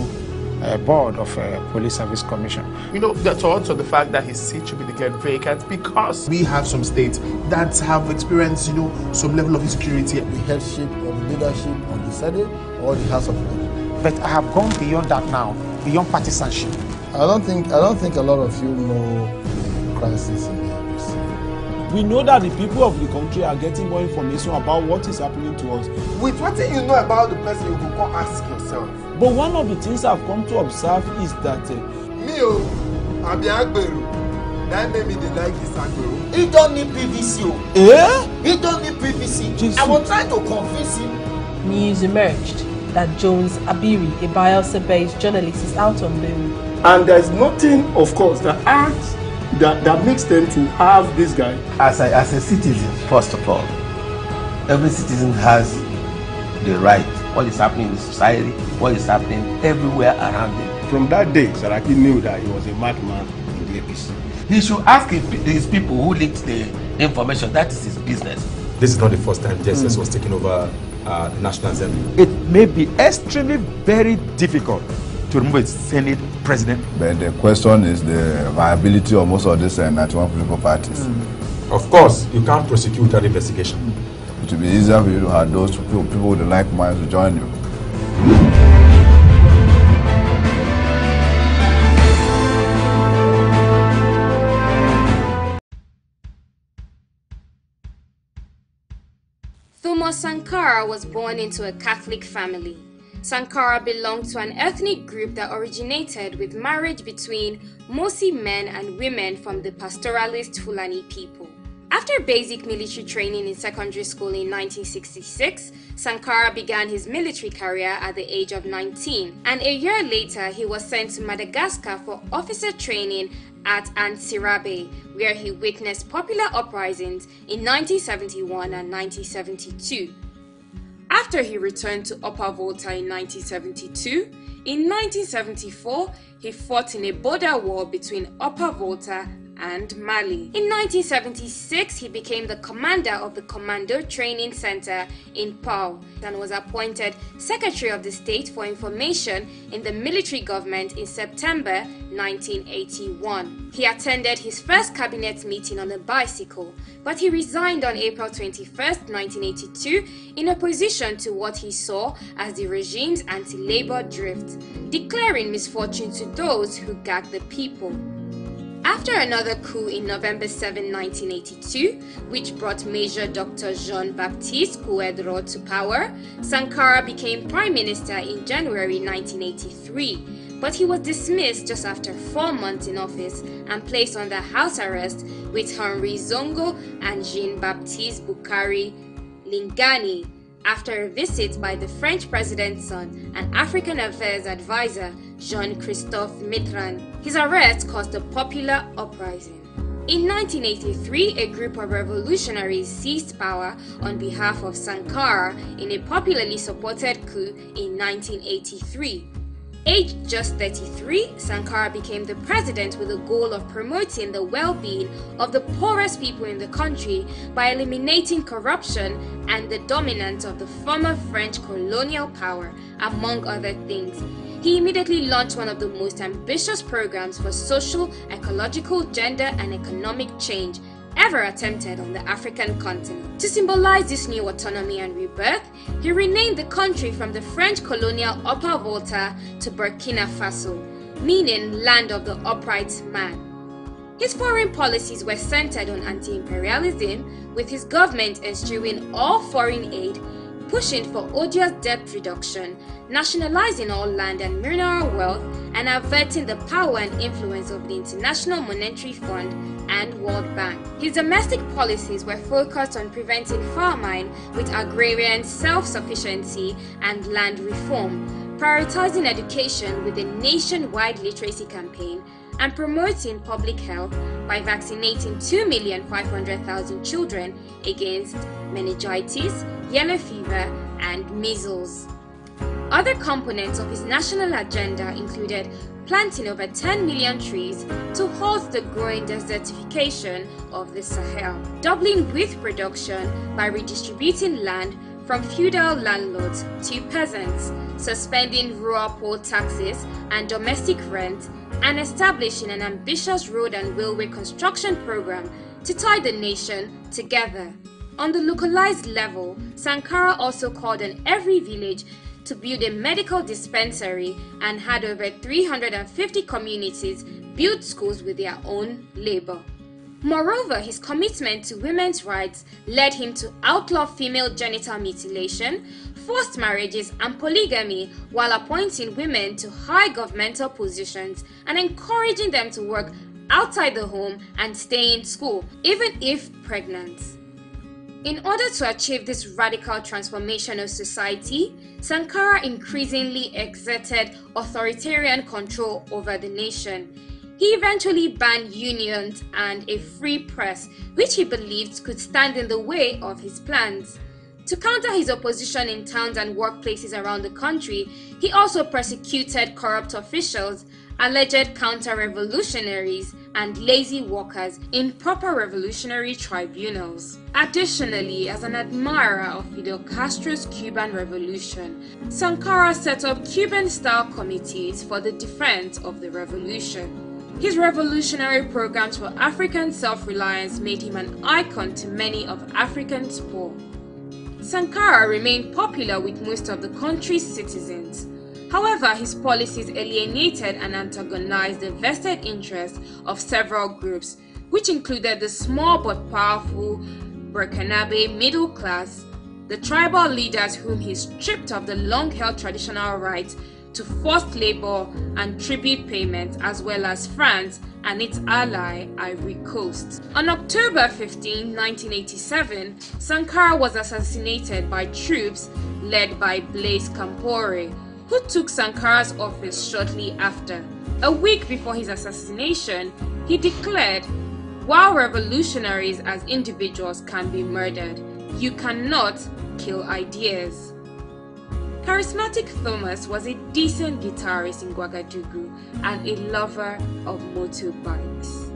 board of Police Service Commission. You know, that's also the fact that his seat should be declared vacant because we have some states that have experienced, some level of insecurity. The headship or the leadership on the Senate or the House of Representatives. But I have gone beyond that now, beyond partisanship. I don't think a lot of you know the crisis in the NDC. We know that the people of the country are getting more information about what is happening to us. With what you know about the person, you can go ask yourself. But one of the things I've come to observe is that I'm the Agbero. That made me like this Agbero. He don't need PVC. He don't need PVC. I was trying to convince him. News emerged that Jones Abiri, a Bielsa-based journalist, is out on bail. And there's nothing, of course, that makes them to have this guy. As a citizen, first of all, every citizen has the right. What is happening in the society, what is happening everywhere around him. From that day, Saraki knew that he was a madman in the APC. He should ask his people who leaked the information. That is his business. This is not the first time JSS was taking over the National Assembly. It may be extremely very difficult to remove a Senate president. But the question is the viability of most of these 91 political parties. Of course, you can't prosecute without investigation. It will be easier for you to have those people with the like minds to join you. Thomas Sankara was born into a Catholic family. Sankara belonged to an ethnic group that originated with marriage between Mosi men and women from the pastoralist Fulani people. After basic military training in secondary school in 1966, Sankara began his military career at the age of 19, and a year later he was sent to Madagascar for officer training at Antsirabe, where he witnessed popular uprisings in 1971 and 1972. After he returned to Upper Volta in 1972, in 1974 he fought in a border war between Upper Volta and Mali. In 1976, he became the commander of the Commando Training Center in Pau and was appointed Secretary of the State for Information in the military government in September 1981. He attended his first cabinet meeting on a bicycle, but he resigned on April 21, 1982 in opposition to what he saw as the regime's anti-labor drift, declaring misfortune to those who gag the people. After another coup in November 7, 1982, which brought Major Dr. Jean-Baptiste Kouedro to power, Sankara became Prime Minister in January 1983, but he was dismissed just after 4 months in office and placed under house arrest with Henri Zongo and Jean-Baptiste Bukari Lingani after a visit by the French president's son and African Affairs advisor Jean-Christophe Mitterrand. His arrest caused a popular uprising. In 1983, a group of revolutionaries seized power on behalf of Sankara in a popularly supported coup in 1983. Aged just 33, Sankara became the president with the goal of promoting the well-being of the poorest people in the country by eliminating corruption and the dominance of the former French colonial power, among other things. He immediately launched one of the most ambitious programs for social, ecological, gender, and economic change ever attempted on the African continent. To symbolize this new autonomy and rebirth, he renamed the country from the French colonial Upper Volta to Burkina Faso, meaning land of the upright man. His foreign policies were centered on anti-imperialism, with his government eschewing all foreign aid, pushing for odious debt reduction, nationalizing all land and mineral wealth, and averting the power and influence of the International Monetary Fund and World Bank. His domestic policies were focused on preventing famine with agrarian self-sufficiency and land reform, prioritizing education with a nationwide literacy campaign, and promoting public health by vaccinating 2,500,000 children against meningitis, yellow fever, and measles. Other components of his national agenda included planting over 10 million trees to halt the growing desertification of the Sahel, doubling wheat production by redistributing land from feudal landlords to peasants, suspending rural poll taxes and domestic rent, and establishing an ambitious road and railway construction program to tie the nation together. On the localized level, Sankara also called on every village to build a medical dispensary and had over 350 communities build schools with their own labor. Moreover, his commitment to women's rights led him to outlaw female genital mutilation, forced marriages, and polygamy, while appointing women to high governmental positions and encouraging them to work outside the home and stay in school, even if pregnant. In order to achieve this radical transformation of society, Sankara increasingly exerted authoritarian control over the nation. He eventually banned unions and a free press, which he believed could stand in the way of his plans. To counter his opposition in towns and workplaces around the country, he also persecuted corrupt officials, alleged counter-revolutionaries, and lazy workers in proper revolutionary tribunals. Additionally, as an admirer of Fidel Castro's Cuban Revolution, Sankara set up Cuban-style committees for the defense of the revolution. His revolutionary programs for African self-reliance made him an icon to many of Africa's poor. Sankara remained popular with most of the country's citizens. However, his policies alienated and antagonized the vested interests of several groups, which included the small but powerful Burkinabe middle class, the tribal leaders whom he stripped of the long-held traditional right to forced labor and tribute payments, as well as France and its ally Ivory Coast. On October 15, 1987, Sankara was assassinated by troops led by Blaise Compaoré, who took Sankara's office shortly after. A week before his assassination, he declared, "While revolutionaries as individuals can be murdered, you cannot kill ideas." Charismatic Thomas was a decent guitarist in Ouagadougou and a lover of motorbikes.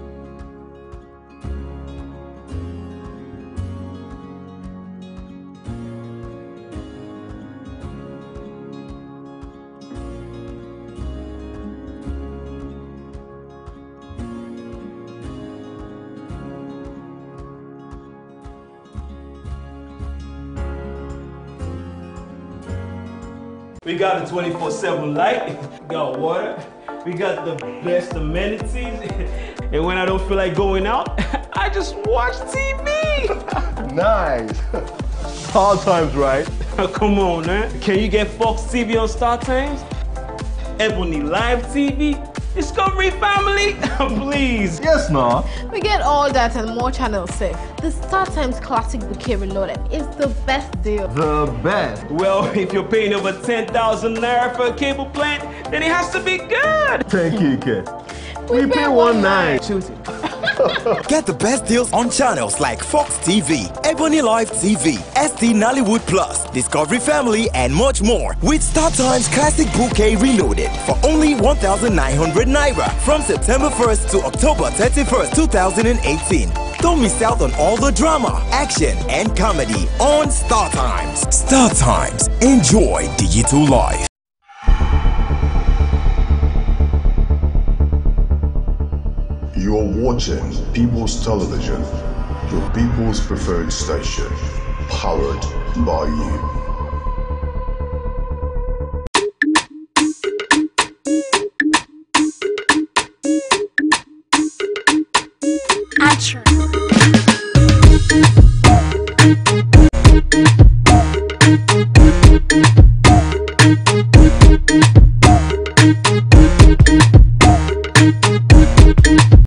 We got a 24/7 light, we got water, we got the best amenities, and when I don't feel like going out, I just watch TV. Nice. Star Times, right? Come on, man. Can you get Fox TV on Star Times? Ebony Live TV? Discovery Family? Please. Yes, no. We get all that and more channels safe. The Star Times Classic Bouquet Reloaded is the best deal. The best? Well, if you're paying over 10,000 Naira for a cable plan, then it has to be good. Thank you, kid. We pay 1.9. Shoot it. Get the best deals on channels like Fox TV, Ebony Live TV, ST Nollywood Plus, Discovery Family, and much more with Star Times Classic Bouquet Reloaded for only 1,900 Naira from September 1st to October 31st, 2018. Don't miss out on all the drama, action, and comedy on Star Times. Star Times. Enjoy digital life. You're watching People's Television, your people's preferred station, powered by you.